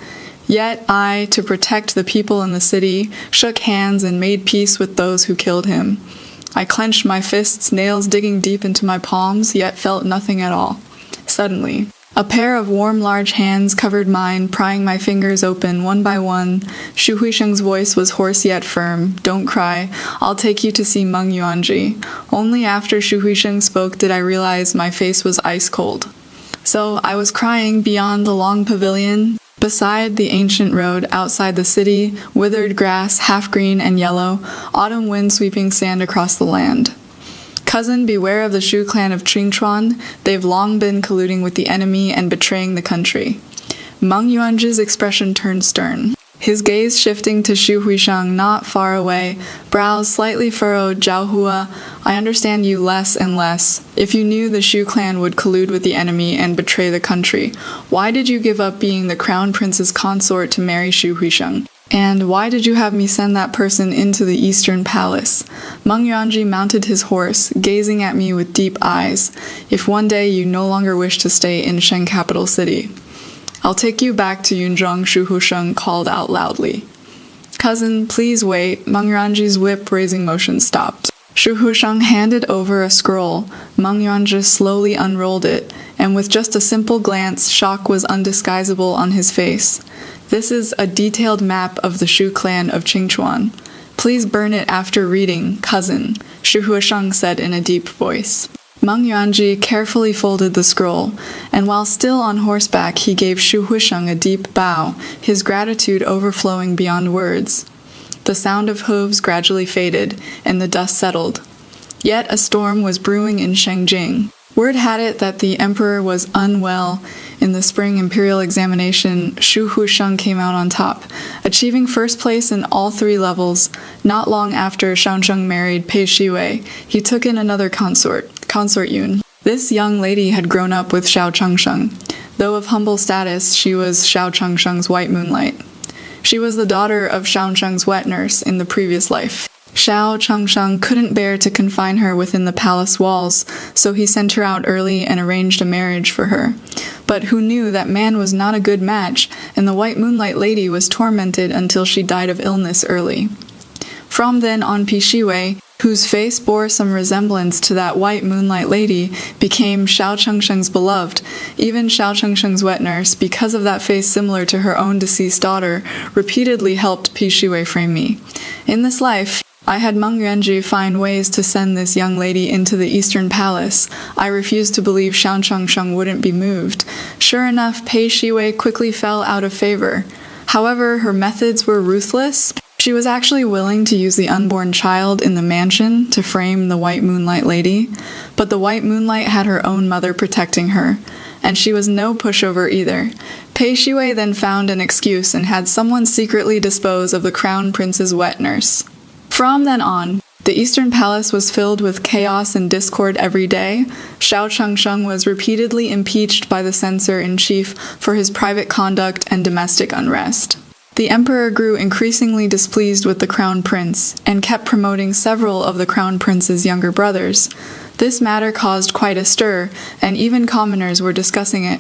Yet I, to protect the people in the city, shook hands and made peace with those who killed him. I clenched my fists, nails digging deep into my palms, yet felt nothing at all. Suddenly, a pair of warm, large hands covered mine, prying my fingers open one by one. Shu Huisheng's voice was hoarse yet firm. Don't cry. I'll take you to see Meng Yuanji. Only after Shu Huisheng spoke did I realize my face was ice cold. So I was crying beyond the long pavilion, beside the ancient road, outside the city, withered grass, half green and yellow, autumn wind sweeping sand across the land. Cousin, beware of the Shu clan of Qingchuan. They've long been colluding with the enemy and betraying the country. Meng Yuanzhi's expression turned stern. His gaze shifting to Shu Huisheng not far away, brows slightly furrowed. Zhao Hua, I understand you less and less. If you knew the Shu clan would collude with the enemy and betray the country, why did you give up being the crown prince's consort to marry Shu Huisheng? And why did you have me send that person into the eastern palace? Meng Yuanzhi mounted his horse, gazing at me with deep eyes. If one day you no longer wish to stay in Sheng capital city, I'll take you back to Yunzhong, Shu Husheng called out loudly. Cousin, please wait. Meng Yuanzhi's whip-raising motion stopped. Shu Husheng handed over a scroll. Meng Yuanzhi slowly unrolled it, and with just a simple glance, shock was undisguisable on his face. This is a detailed map of the Shu clan of Qingchuan. Please burn it after reading, cousin, Shu Huisheng said in a deep voice. Meng Yuanzhi carefully folded the scroll, and while still on horseback he gave Shu Huisheng a deep bow, his gratitude overflowing beyond words. The sound of hooves gradually faded, and the dust settled. Yet a storm was brewing in Shengjing. Word had it that the emperor was unwell. In the spring imperial examination, Shu Huisheng came out on top, achieving first place in all 3 levels. Not long after Shaocheng married Pei Shiwei, he took in another consort Yun. This young lady had grown up with Xiao Chengsheng. Though of humble status, she was Xiao Chengsheng's white moonlight. She was the daughter of Shaocheng's wet nurse in the previous life. Xiao Chengsheng couldn't bear to confine her within the palace walls, so he sent her out early and arranged a marriage for her. But who knew that man was not a good match, and the white moonlight lady was tormented until she died of illness early. From then on, Pi Shiwei, whose face bore some resemblance to that white moonlight lady, became Xiao Chengsheng's beloved. Even Xiao Chengsheng's wet nurse, because of that face similar to her own deceased daughter, repeatedly helped Pi Shiwei frame me. In this life, I had Meng Yuanzhi find ways to send this young lady into the eastern palace. I refused to believe Xiao Chengsheng wouldn't be moved. Sure enough, Pei Shiwei quickly fell out of favor. However, her methods were ruthless. She was actually willing to use the unborn child in the mansion to frame the white moonlight lady, but the white moonlight had her own mother protecting her, and she was no pushover either. Pei Shiwei then found an excuse and had someone secretly dispose of the crown prince's wet nurse. From then on, The Eastern Palace was filled with chaos and discord every day. Xiao Changsheng was repeatedly impeached by the censor-in-chief for his private conduct and domestic unrest. The emperor grew increasingly displeased with the crown prince and kept promoting several of the crown prince's younger brothers. This matter caused quite a stir, and even commoners were discussing it.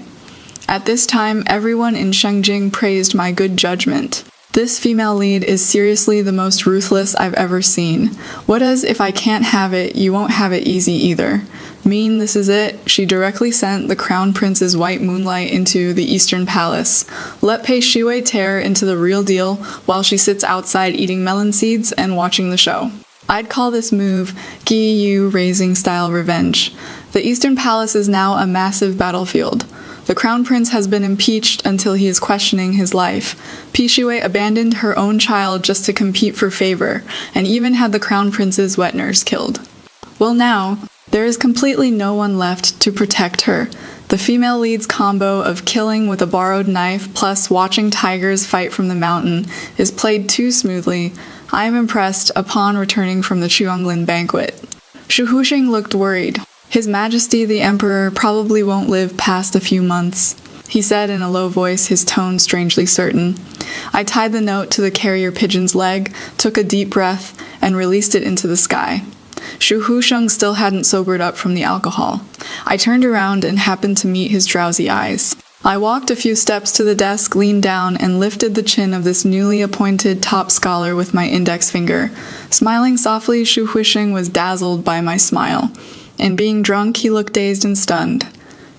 At this time, everyone in Shengjing praised my good judgment. This female lead is seriously the most ruthless I've ever seen. What does if I can't have it, you won't have it easy either? Mean this is it? She directly sent the crown prince's white moonlight into the Eastern Palace. Let Pei Shiwei tear into the real deal while she sits outside eating melon seeds and watching the show. I'd call this move Gi Yu raising style revenge. The Eastern Palace is now a massive battlefield. The crown prince has been impeached until he is questioning his life. Pei Shiwei abandoned her own child just to compete for favor, and even had the crown prince's wet nurse killed. Well now, there is completely no one left to protect her. The female lead's combo of killing with a borrowed knife plus watching tigers fight from the mountain is played too smoothly. I am impressed upon returning from the Chuanglin banquet. Shu Huxing looked worried. His Majesty the Emperor probably won't live past a few months, he said in a low voice, his tone strangely certain. I tied the note to the carrier pigeon's leg, took a deep breath, and released it into the sky. Shu Huxing still hadn't sobered up from the alcohol. I turned around and happened to meet his drowsy eyes. I walked a few steps to the desk, leaned down, and lifted the chin of this newly appointed top scholar with my index finger. Smiling softly, Shu Huxing was dazzled by my smile. And being drunk, he looked dazed and stunned.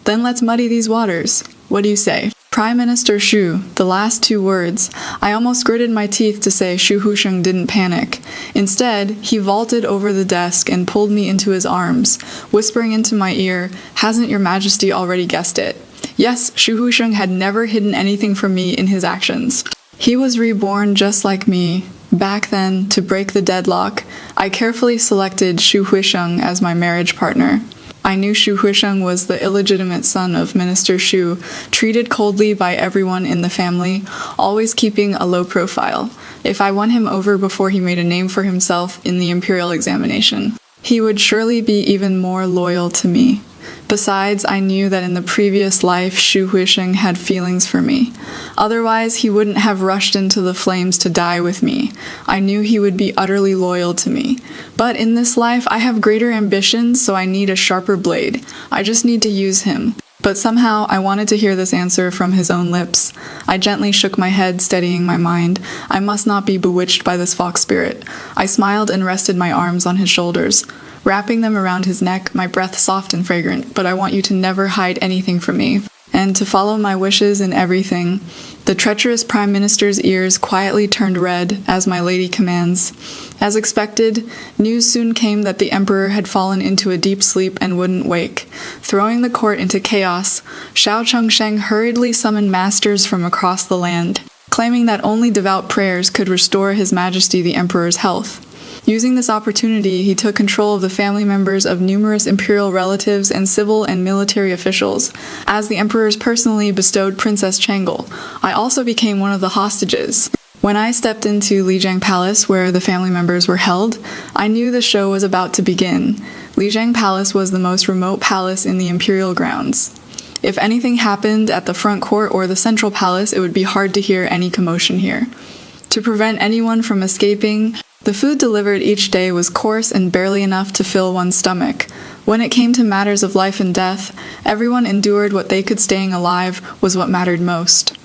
Then let's muddy these waters. What do you say? Prime Minister Shu, the last two words. I almost gritted my teeth to say Shu Huxing didn't panic. Instead, he vaulted over the desk and pulled me into his arms, whispering into my ear, "Hasn't your Majesty already guessed it?" Yes, Shu Huxing had never hidden anything from me in his actions. He was reborn just like me. Back then, to break the deadlock, I carefully selected Shu Huxing as my marriage partner. I knew Shu Huxing was the illegitimate son of Minister Shu, treated coldly by everyone in the family, always keeping a low profile. If I won him over before he made a name for himself in the imperial examination, he would surely be even more loyal to me. Besides, I knew that in the previous life, Shu Huxing had feelings for me. Otherwise, he wouldn't have rushed into the flames to die with me. I knew he would be utterly loyal to me. But in this life, I have greater ambitions, so I need a sharper blade. I just need to use him. But somehow, I wanted to hear this answer from his own lips. I gently shook my head, steadying my mind. I must not be bewitched by this fox spirit. I smiled and rested my arms on his shoulders, wrapping them around his neck, my breath soft and fragrant. But I want you to never hide anything from me, and to follow my wishes in everything. The treacherous Prime Minister's ears quietly turned red, as my lady commands. As expected, news soon came that the Emperor had fallen into a deep sleep and wouldn't wake. Throwing the court into chaos, Xiao Changsheng hurriedly summoned masters from across the land, claiming that only devout prayers could restore His Majesty the Emperor's health. Using this opportunity, he took control of the family members of numerous imperial relatives and civil and military officials, as the emperors personally bestowed Princess Changle. I also became one of the hostages. When I stepped into Lijiang Palace, where the family members were held, I knew the show was about to begin. Lijiang Palace was the most remote palace in the imperial grounds. If anything happened at the front court or the central palace, it would be hard to hear any commotion here. To prevent anyone from escaping, the food delivered each day was coarse and barely enough to fill one's stomach. When it came to matters of life and death, everyone endured what they could. Staying alive was what mattered most.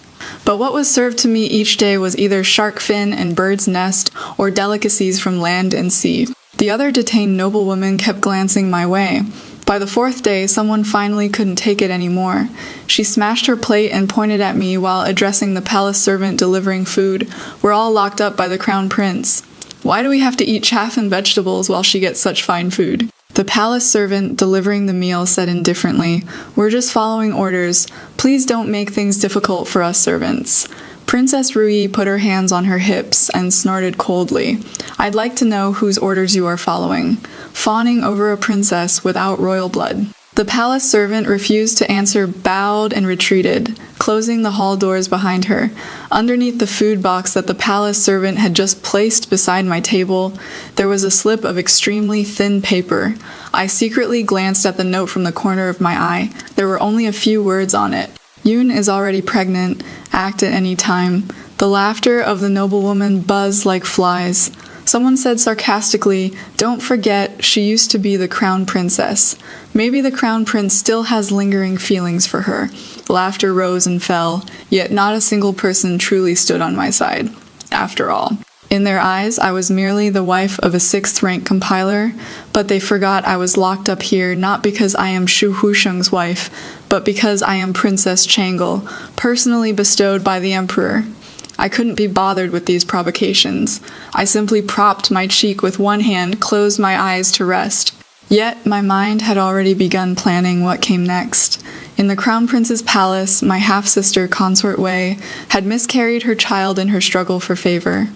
But what was served to me each day was either shark fin and bird's nest or delicacies from land and sea. The other detained noblewomen kept glancing my way. By the fourth day, someone finally couldn't take it anymore. She smashed her plate and pointed at me while addressing the palace servant delivering food. We're all locked up by the crown prince. Why do we have to eat chaff and vegetables while she gets such fine food? The palace servant delivering the meal said indifferently, "We're just following orders. Please don't make things difficult for us servants." Princess Rui put her hands on her hips and snorted coldly. "I'd like to know whose orders you are following. Fawning over a princess without royal blood." The palace servant refused to answer, bowed, and retreated, closing the hall doors behind her. Underneath the food box that the palace servant had just placed beside my table, there was a slip of extremely thin paper. I secretly glanced at the note from the corner of my eye. There were only a few words on it. Yoon is already pregnant. Act at any time. The laughter of the noblewoman buzzed like flies. Someone said sarcastically, "Don't forget, she used to be the crown princess. Maybe the crown prince still has lingering feelings for her." Laughter rose and fell, yet not a single person truly stood on my side. After all, in their eyes, I was merely the wife of a 6th-rank compiler, but they forgot I was locked up here not because I am Shu Husheng's wife, but because I am Princess Changle, personally bestowed by the emperor. I couldn't be bothered with these provocations. I simply propped my cheek with one hand, closed my eyes to rest. Yet my mind had already begun planning what came next. In the Crown Prince's palace, my half-sister, Consort Wei, had miscarried her child in her struggle for favor.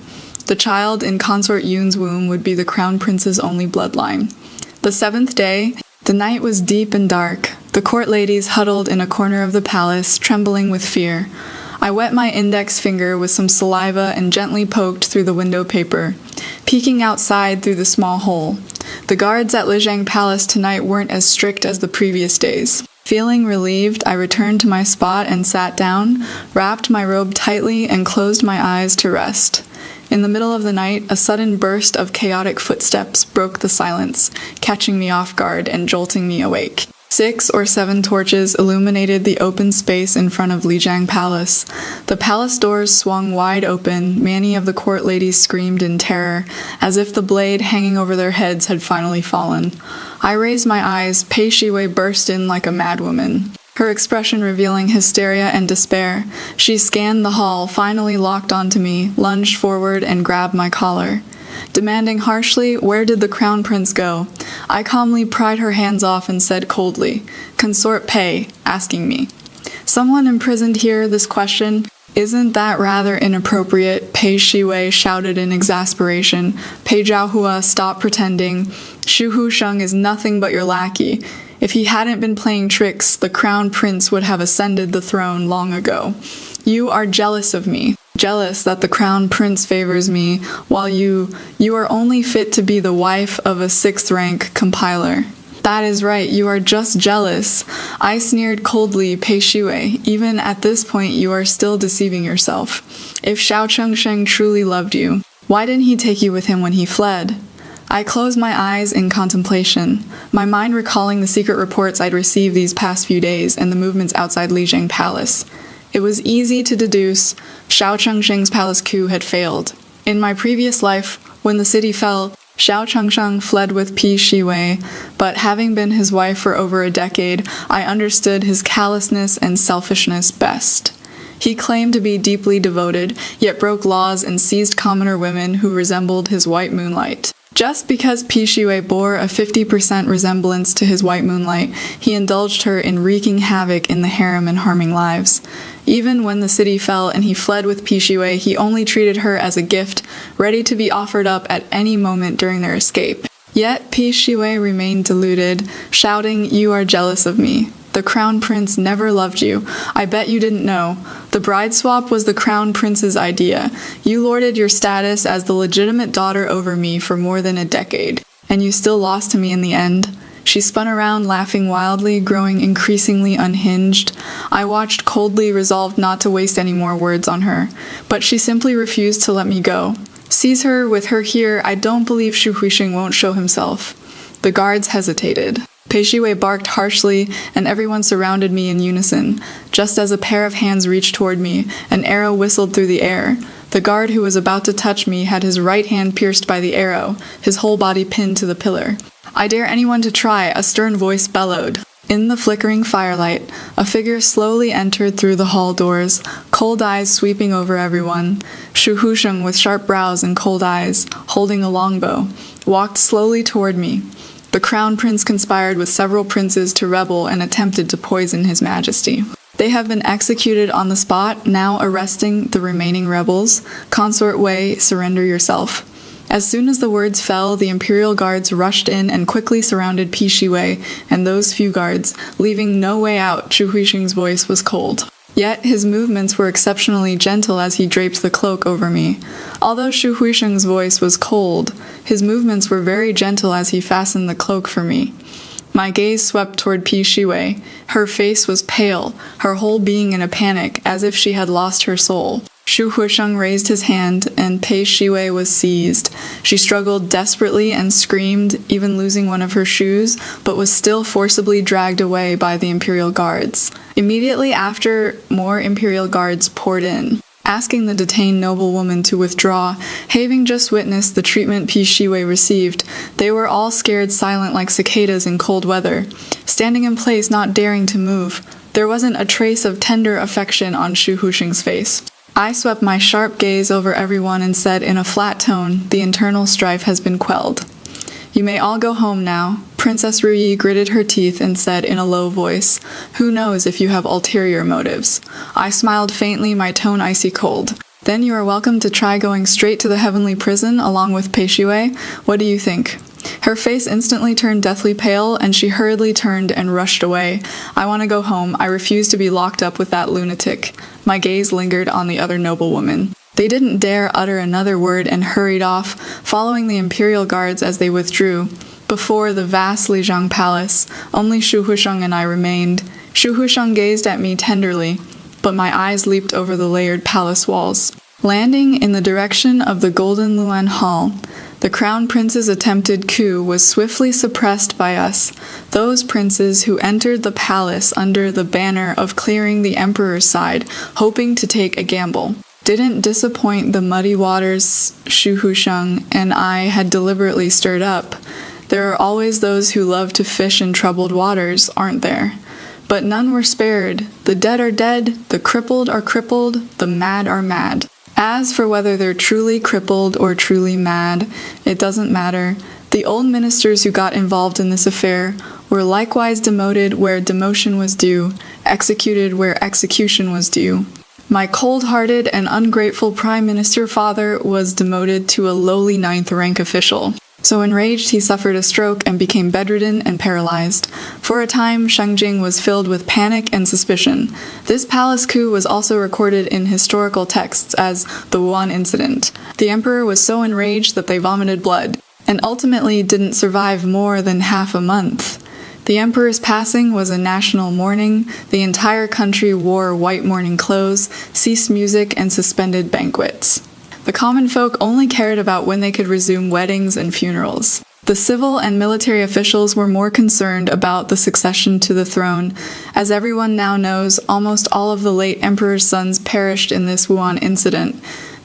The child in Consort Yoon's womb would be the Crown Prince's only bloodline. The 7th day, the night was deep and dark. The court ladies huddled in a corner of the palace, trembling with fear. I wet my index finger with some saliva and gently poked through the window paper, peeking outside through the small hole. The guards at Lijiang Palace tonight weren't as strict as the previous days. Feeling relieved, I returned to my spot and sat down, wrapped my robe tightly, and closed my eyes to rest. In the middle of the night, a sudden burst of chaotic footsteps broke the silence, catching me off guard and jolting me awake. 6 or 7 torches illuminated the open space in front of Lijiang Palace. The palace doors swung wide open. Many of the court ladies screamed in terror, as if the blade hanging over their heads had finally fallen. I raised my eyes. Pei Shiwei burst in like a madwoman, her expression revealing hysteria and despair. She scanned the hall, finally locked onto me, lunged forward, and grabbed my collar. Demanding harshly, "Where did the crown prince go?" I calmly pried her hands off and said coldly, "Consort Pei," asking me, "Someone imprisoned here, this question? Isn't that rather inappropriate?" Pei Shiwei shouted in exasperation. "Pei Zhaohua, stop pretending. Shu Husheng is nothing but your lackey. If he hadn't been playing tricks, the crown prince would have ascended the throne long ago. You are jealous of me. Jealous that the crown prince favors me, while you are only fit to be the wife of a 6th-rank compiler." "That is right, you are just jealous." I sneered coldly. "Pei Shiwei, even at this point you are still deceiving yourself. If Xiao Chengsheng truly loved you, why didn't he take you with him when he fled?" I closed my eyes in contemplation, my mind recalling the secret reports I'd received these past few days and the movements outside Lijiang Palace. It was easy to deduce Xiao Chengsheng's palace coup had failed. In my previous life, when the city fell, Xiao Chengsheng fled with Pei Shiwei, but having been his wife for over a decade, I understood his callousness and selfishness best. He claimed to be deeply devoted, yet broke laws and seized commoner women who resembled his white moonlight. Just because Pei Shiwei bore a 50% resemblance to his white moonlight, he indulged her in wreaking havoc in the harem and harming lives. Even when the city fell and he fled with Pei Shiwei, he only treated her as a gift, ready to be offered up at any moment during their escape. Yet Pei Shiwei remained deluded, shouting, "You are jealous of me. The crown prince never loved you. I bet you didn't know. The bride swap was the crown prince's idea. You lorded your status as the legitimate daughter over me for more than a decade, and you still lost to me in the end." She spun around, laughing wildly, growing increasingly unhinged. I watched coldly, resolved not to waste any more words on her, but she simply refused to let me go. "Seize her. With her here, I don't believe Shu Huisheng won't show himself." The guards hesitated. Pei Shiwei barked harshly, and everyone surrounded me in unison. Just as a pair of hands reached toward me, an arrow whistled through the air. The guard who was about to touch me had his right hand pierced by the arrow, his whole body pinned to the pillar. "I dare anyone to try," a stern voice bellowed. In the flickering firelight, a figure slowly entered through the hall doors, cold eyes sweeping over everyone. Shu Husheng, with sharp brows and cold eyes, holding a longbow, walked slowly toward me. The crown prince conspired with several princes to rebel and attempted to poison his majesty. They have been executed on the spot, now arresting the remaining rebels. Consort Wei, surrender yourself. As soon as the words fell, the imperial guards rushed in and quickly surrounded Pi Shiwei and those few guards, leaving no way out. Shu Huixing's voice was cold. Yet his movements were exceptionally gentle as he draped the cloak over me. Although Shu Huixing's voice was cold, his movements were very gentle as he fastened the cloak for me. My gaze swept toward Pi Shiwei. Her face was pale, her whole being in a panic, as if she had lost her soul. Shu Huixing raised his hand, and Pi Shiwei was seized. She struggled desperately and screamed, even losing one of her shoes, but was still forcibly dragged away by the imperial guards. Immediately after, more imperial guards poured in, asking the detained noblewoman to withdraw. Having just witnessed the treatment Pi Shiwei received, they were all scared silent like cicadas in cold weather, standing in place not daring to move. There wasn't a trace of tender affection on Shu Huixing's face. I swept my sharp gaze over everyone and said in a flat tone, "The internal strife has been quelled. You may all go home now." Princess Ruyi gritted her teeth and said in a low voice, "Who knows if you have ulterior motives?" I smiled faintly, my tone icy cold. "Then you are welcome to try going straight to the heavenly prison along with Pi Shiwei. What do you think?" Her face instantly turned deathly pale, and she hurriedly turned and rushed away. "I want to go home. I refuse to be locked up with that lunatic." My gaze lingered on the other noblewoman. They didn't dare utter another word and hurried off, following the imperial guards as they withdrew. Before the vast Lijiang Palace, only Shu Huixing and I remained. Shu Huixing gazed at me tenderly, but my eyes leaped over the layered palace walls. Landing in the direction of the Golden Luan Hall, the crown prince's attempted coup was swiftly suppressed by us, those princes who entered the palace under the banner of clearing the emperor's side, hoping to take a gamble. Didn't disappoint the muddy waters Shu Huixing and I had deliberately stirred up. There are always those who love to fish in troubled waters, aren't there? But none were spared. The dead are dead, the crippled are crippled, the mad are mad. As for whether they're truly crippled or truly mad, it doesn't matter. The old ministers who got involved in this affair were likewise demoted where demotion was due, executed where execution was due. My cold-hearted and ungrateful prime minister father was demoted to a lowly 9th rank official. So enraged, he suffered a stroke and became bedridden and paralyzed. For a time, Shengjing was filled with panic and suspicion. This palace coup was also recorded in historical texts as the Wuhan incident. The emperor was so enraged that they vomited blood, and ultimately didn't survive more than half a month. The emperor's passing was a national mourning. The entire country wore white mourning clothes, ceased music, and suspended banquets. The common folk only cared about when they could resume weddings and funerals. The civil and military officials were more concerned about the succession to the throne. As everyone now knows, almost all of the late emperor's sons perished in this Wuhan incident.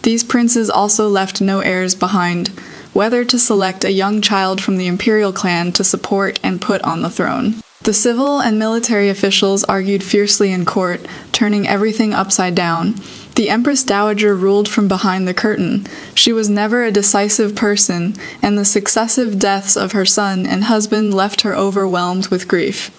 These princes also left no heirs behind, whether to select a young child from the imperial clan to support and put on the throne. The civil and military officials argued fiercely in court, turning everything upside down. The Empress Dowager ruled from behind the curtain. She was never a decisive person, and the successive deaths of her son and husband left her overwhelmed with grief.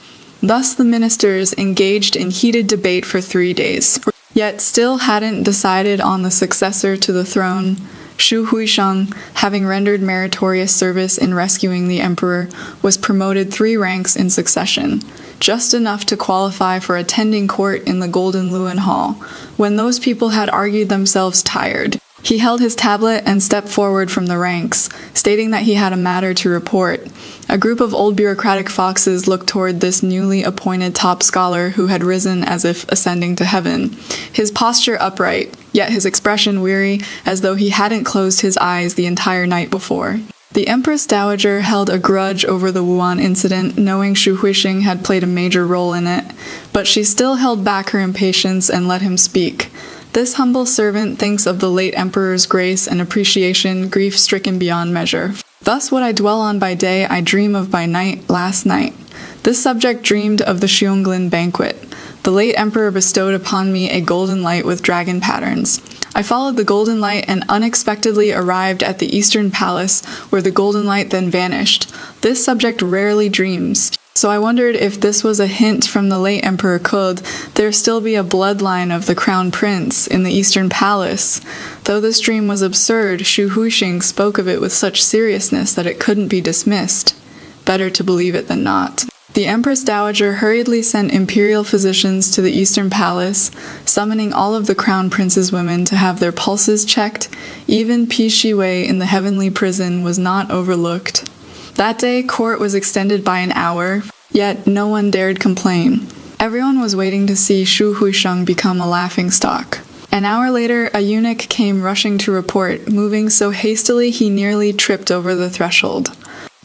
Thus the ministers engaged in heated debate for 3 days, yet still hadn't decided on the successor to the throne. Shu Huixing, having rendered meritorious service in rescuing the emperor, was promoted 3 ranks in succession, just enough to qualify for attending court in the Golden Luan Hall. When those people had argued themselves tired, he held his tablet and stepped forward from the ranks, stating that he had a matter to report. A group of old bureaucratic foxes looked toward this newly appointed top scholar who had risen as if ascending to heaven, his posture upright, yet his expression weary, as though he hadn't closed his eyes the entire night before. The Empress Dowager held a grudge over the Wuhan incident, knowing Shu Huixing had played a major role in it, but she still held back her impatience and let him speak. This humble servant thinks of the late emperor's grace and appreciation, grief-stricken beyond measure. Thus what I dwell on by day, I dream of by night, last night. This subject dreamed of the Xionglan banquet. The late emperor bestowed upon me a golden light with dragon patterns. I followed the golden light and unexpectedly arrived at the eastern palace, where the golden light then vanished. This subject rarely dreams. So I wondered if this was a hint from the late Emperor could there still be a bloodline of the crown prince in the Eastern Palace. Though this dream was absurd, Xu Huixing spoke of it with such seriousness that it couldn't be dismissed. Better to believe it than not. The Empress Dowager hurriedly sent imperial physicians to the Eastern Palace, summoning all of the crown prince's women to have their pulses checked. Even Pi Shiwei in the heavenly prison was not overlooked. That day, court was extended by an hour, yet no one dared complain. Everyone was waiting to see Xu Huixing become a laughingstock. An hour later, a eunuch came rushing to report, moving so hastily he nearly tripped over the threshold.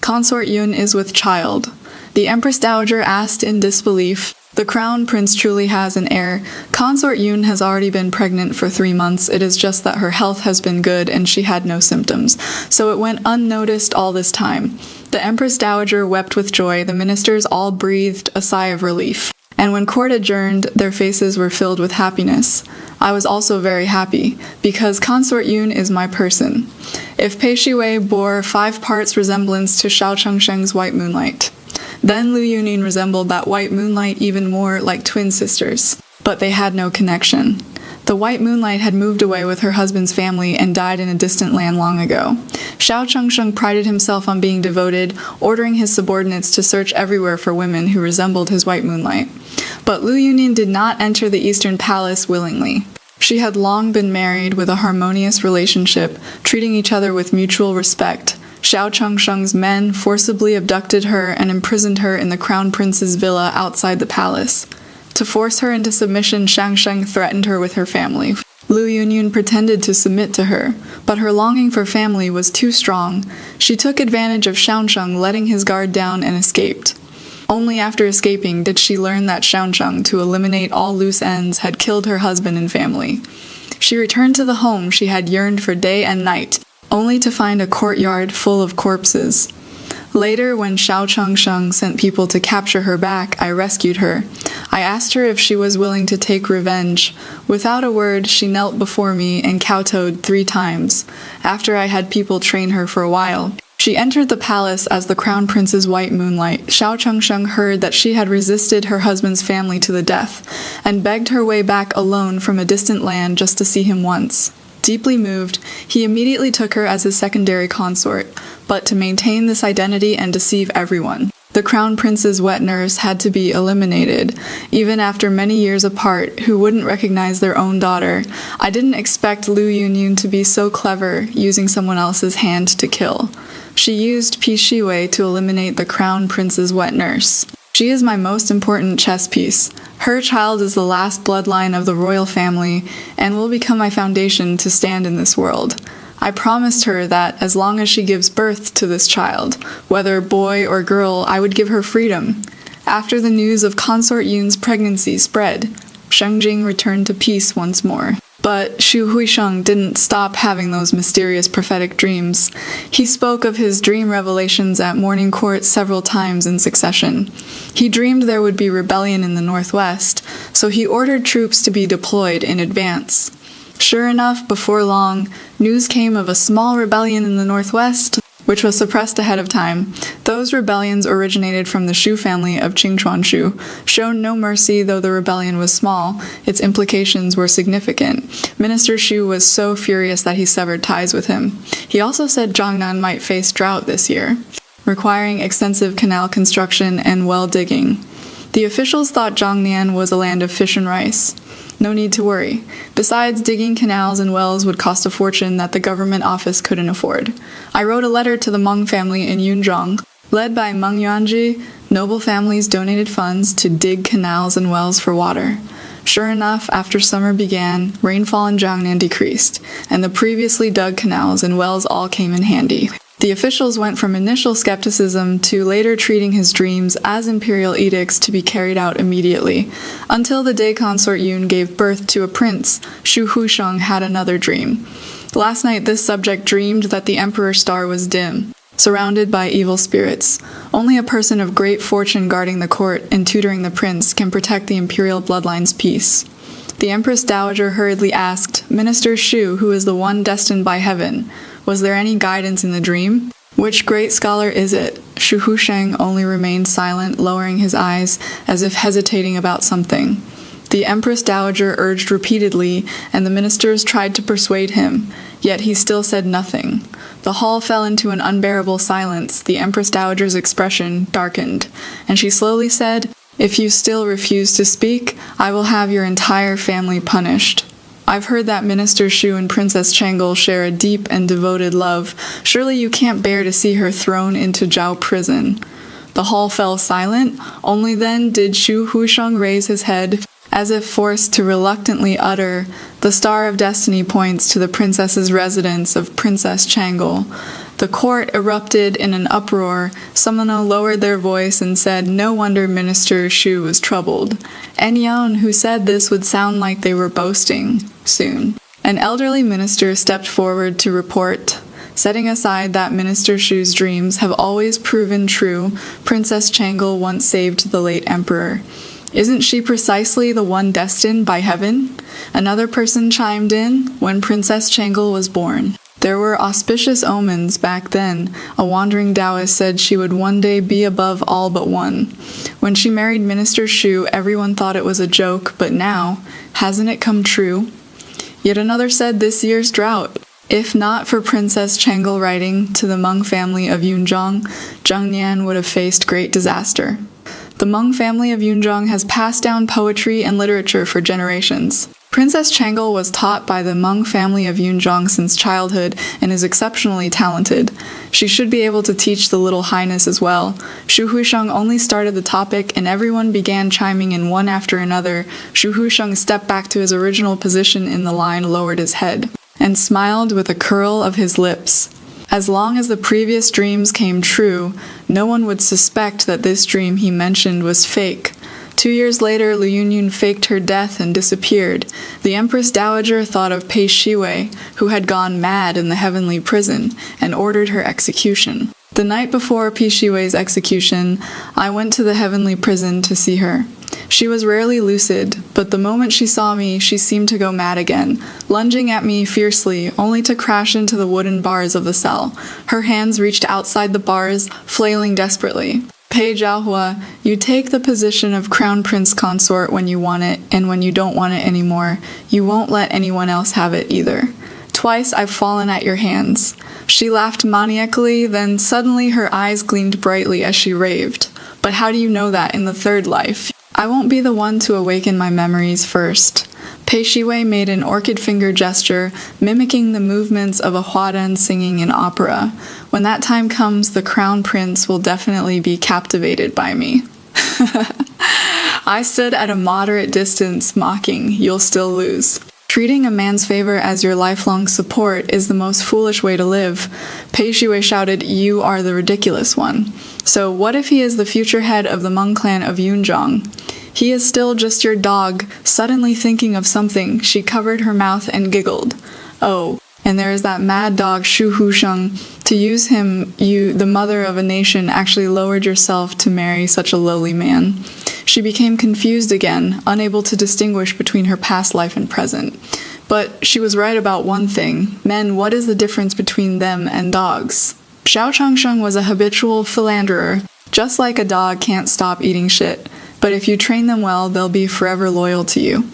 Consort Yun is with child. The Empress Dowager asked in disbelief, "The crown prince truly has an heir. Consort Yun has already been pregnant for 3 months. It is just that her health has been good and she had no symptoms. So it went unnoticed all this time." The Empress Dowager wept with joy. The ministers all breathed a sigh of relief. And when court adjourned, their faces were filled with happiness. I was also very happy, because Consort Yun is my person. If Pei Shiwei bore 5 parts resemblance to Xiao Chengsheng's white moonlight, then Lu Yunin resembled that white moonlight even more, like twin sisters. But they had no connection. The white moonlight had moved away with her husband's family and died in a distant land long ago. Xiao Chengsheng prided himself on being devoted, ordering his subordinates to search everywhere for women who resembled his white moonlight. But Lu Yunin did not enter the Eastern Palace willingly. She had long been married with a harmonious relationship, treating each other with mutual respect. Xiao Chengsheng's men forcibly abducted her and imprisoned her in the crown prince's villa outside the palace. To force her into submission, Shangsheng threatened her with her family. Lu Yunyun pretended to submit to her, but her longing for family was too strong. She took advantage of Shangsheng letting his guard down and escaped. Only after escaping did she learn that Shangsheng, to eliminate all loose ends, had killed her husband and family. She returned to the home she had yearned for day and night, only to find a courtyard full of corpses. Later, when Xiao Chengsheng sent people to capture her back, I rescued her. I asked her if she was willing to take revenge. Without a word, she knelt before me and kowtowed 3 times. After I had people train her for a while, she entered the palace as the crown prince's white moonlight. Xiao Chengsheng heard that she had resisted her husband's family to the death, and begged her way back alone from a distant land just to see him once. Deeply moved, he immediately took her as his secondary consort, but to maintain this identity and deceive everyone. The crown prince's wet nurse had to be eliminated, even after many years apart, who wouldn't recognize their own daughter. I didn't expect Lu Yunyun to be so clever, using someone else's hand to kill. She used Pi Shiwei to eliminate the crown prince's wet nurse. She is my most important chess piece. Her child is the last bloodline of the royal family, and will become my foundation to stand in this world. I promised her that as long as she gives birth to this child, whether boy or girl, I would give her freedom. After the news of Consort Yun's pregnancy spread, Shengjing returned to peace once more. But Xu Huixing didn't stop having those mysterious prophetic dreams. He spoke of his dream revelations at morning court several times in succession. He dreamed there would be rebellion in the northwest, so he ordered troops to be deployed in advance. Sure enough, before long, news came of a small rebellion in the northwest, which was suppressed ahead of time. Those rebellions originated from the Shu family of Qingchuanshu. Shown no mercy, though the rebellion was small, its implications were significant. Minister Shu was so furious that he severed ties with him. He also said Jiangnan might face drought this year, requiring extensive canal construction and well digging. The officials thought Zhongnian was a land of fish and rice. No need to worry. Besides, digging canals and wells would cost a fortune that the government office couldn't afford. I wrote a letter to the Meng family in Yunzhong. Led by Meng Yuanji, noble families donated funds to dig canals and wells for water. Sure enough, after summer began, rainfall in Jiangnan decreased, and the previously dug canals and wells all came in handy. The officials went from initial skepticism to later treating his dreams as imperial edicts to be carried out immediately. Until the day Consort Yun gave birth to a prince, Xu Huixing had another dream. Last night this subject dreamed that the emperor's star was dim, surrounded by evil spirits. Only a person of great fortune guarding the court and tutoring the prince can protect the imperial bloodline's peace. The Empress Dowager hurriedly asked, "Minister Shu, who is the one destined by heaven, was there any guidance in the dream?" Which great scholar is it? Shu Husheng only remained silent, lowering his eyes as if hesitating about something. The Empress Dowager urged repeatedly, and the ministers tried to persuade him, yet he still said nothing. The hall fell into an unbearable silence. The Empress Dowager's expression darkened, and she slowly said, "If you still refuse to speak, I will have your entire family punished. I've heard that Minister Shu and Princess Changel share a deep and devoted love. Surely you can't bear to see her thrown into Zhao prison." The hall fell silent. Only then did Shu Husheng raise his head, as if forced to reluctantly utter, "The Star of Destiny points to the princess's residence of Princess Changel." The court erupted in an uproar. Someone lowered their voice and said, "No wonder Minister Shu was troubled." Anyone who said this would sound like they were boasting soon. An elderly minister stepped forward to report. Setting aside that Minister Shu's dreams have always proven true, Princess Changel once saved the late emperor. Isn't she precisely the one destined by heaven? Another person chimed in. When Princess Changel was born, there were auspicious omens back then. A wandering Taoist said she would one day be above all but one. When she married Minister Shu, everyone thought it was a joke, but now, hasn't it come true? Yet another said this year's drought. If not for Princess Changel writing to the Meng family of Yunzhong, Zhengnian would have faced great disaster. The Meng family of Yunzhong has passed down poetry and literature for generations. Princess Changel was taught by the Meng family of Yunzhong since childhood and is exceptionally talented. She should be able to teach the Little Highness as well. Shu Husheng only started the topic and everyone began chiming in one after another. Shu Husheng stepped back to his original position in the line, lowered his head, and smiled with a curl of his lips. As long as the previous dreams came true, no one would suspect that this dream he mentioned was fake. 2 years later, Lu Yunyun faked her death and disappeared. The Empress Dowager thought of Pei Shiwei, who had gone mad in the heavenly prison, and ordered her execution. The night before Pei Shiwei's execution, I went to the heavenly prison to see her. She was rarely lucid, but the moment she saw me, she seemed to go mad again, lunging at me fiercely, only to crash into the wooden bars of the cell. Her hands reached outside the bars, flailing desperately. Pei Zhaohua, you take the position of crown prince consort when you want it, and when you don't want it anymore, you won't let anyone else have it either. Twice I've fallen at your hands. She laughed maniacally, then suddenly her eyes gleamed brightly as she raved. But how do you know that in the third life? I won't be the one to awaken my memories first. Pei Shiwei made an orchid finger gesture, mimicking the movements of a huadan singing in opera. When that time comes, the crown prince will definitely be captivated by me. I stood at a moderate distance, mocking, "You'll still lose." Treating a man's favor as your lifelong support is the most foolish way to live. Pei Shiwei shouted, "You are the ridiculous one." So what if he is the future head of the Meng clan of Yunzhong? He is still just your dog. Suddenly thinking of something, she covered her mouth and giggled. Oh, and there is that mad dog Shu Husheng. To use him, you, the mother of a nation, actually lowered yourself to marry such a lowly man. She became confused again, unable to distinguish between her past life and present. But she was right about one thing. Men, what is the difference between them and dogs? Xiao Changsheng was a habitual philanderer. Just like a dog can't stop eating shit. But if you train them well, they'll be forever loyal to you.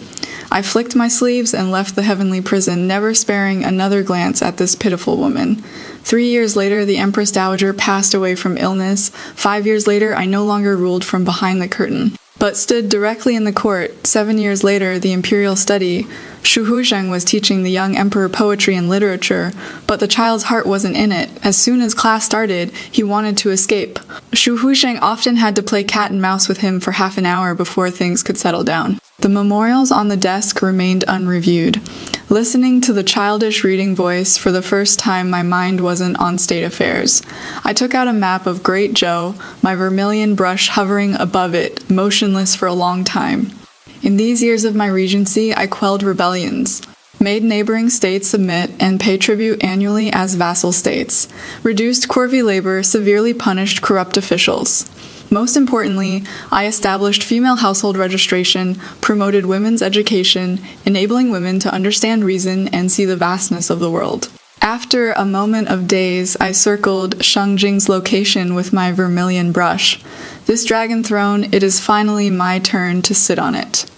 I flicked my sleeves and left the heavenly prison, never sparing another glance at this pitiful woman. 3 years later, the Empress Dowager passed away from illness. 5 years later, I no longer ruled from behind the curtain, but stood directly in the court. 7 years later, the imperial study. Shu Husheng was teaching the young emperor poetry and literature, but the child's heart wasn't in it. As soon as class started, he wanted to escape. Shu Husheng often had to play cat and mouse with him for half an hour before things could settle down. The memorials on the desk remained unreviewed. Listening to the childish reading voice, for the first time my mind wasn't on state affairs. I took out a map of Great Zhou, my vermilion brush hovering above it, motionless for a long time. In these years of my regency, I quelled rebellions, made neighboring states submit and pay tribute annually as vassal states, reduced corvée labor, severely punished corrupt officials. Most importantly, I established female household registration, promoted women's education, enabling women to understand reason and see the vastness of the world. After a moment of daze, I circled Shengjing's location with my vermilion brush. This dragon throne, it is finally my turn to sit on it.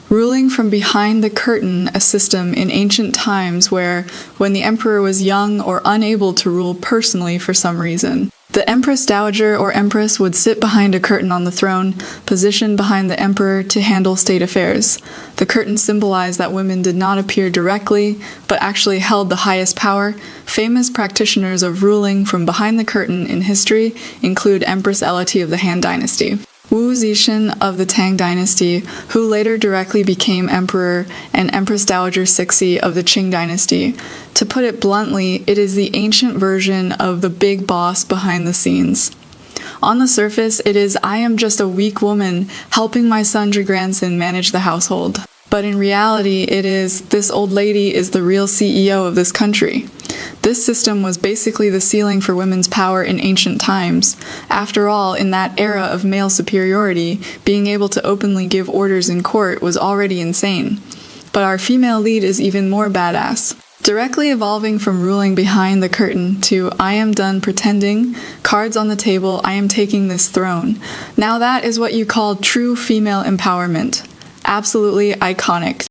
Ruling from behind the curtain, a system in ancient times where, when the emperor was young or unable to rule personally for some reason, the Empress Dowager or Empress would sit behind a curtain on the throne, positioned behind the emperor to handle state affairs. The curtain symbolized that women did not appear directly, but actually held the highest power. Famous practitioners of ruling from behind the curtain in history include Empress Elati of the Han Dynasty, Wu Zixin of the Tang Dynasty, who later directly became emperor, and Empress Dowager Cixi of the Qing Dynasty. To put it bluntly, it is the ancient version of the big boss behind the scenes. On the surface, it is I am just a weak woman helping my sundry grandson manage the household. But in reality, it is this old lady is the real CEO of this country. This system was basically the ceiling for women's power in ancient times. After all, in that era of male superiority, being able to openly give orders in court was already insane. But our female lead is even more badass. Directly evolving from ruling behind the curtain to I am done pretending, cards on the table, I am taking this throne. Now that is what you call true female empowerment. Absolutely iconic.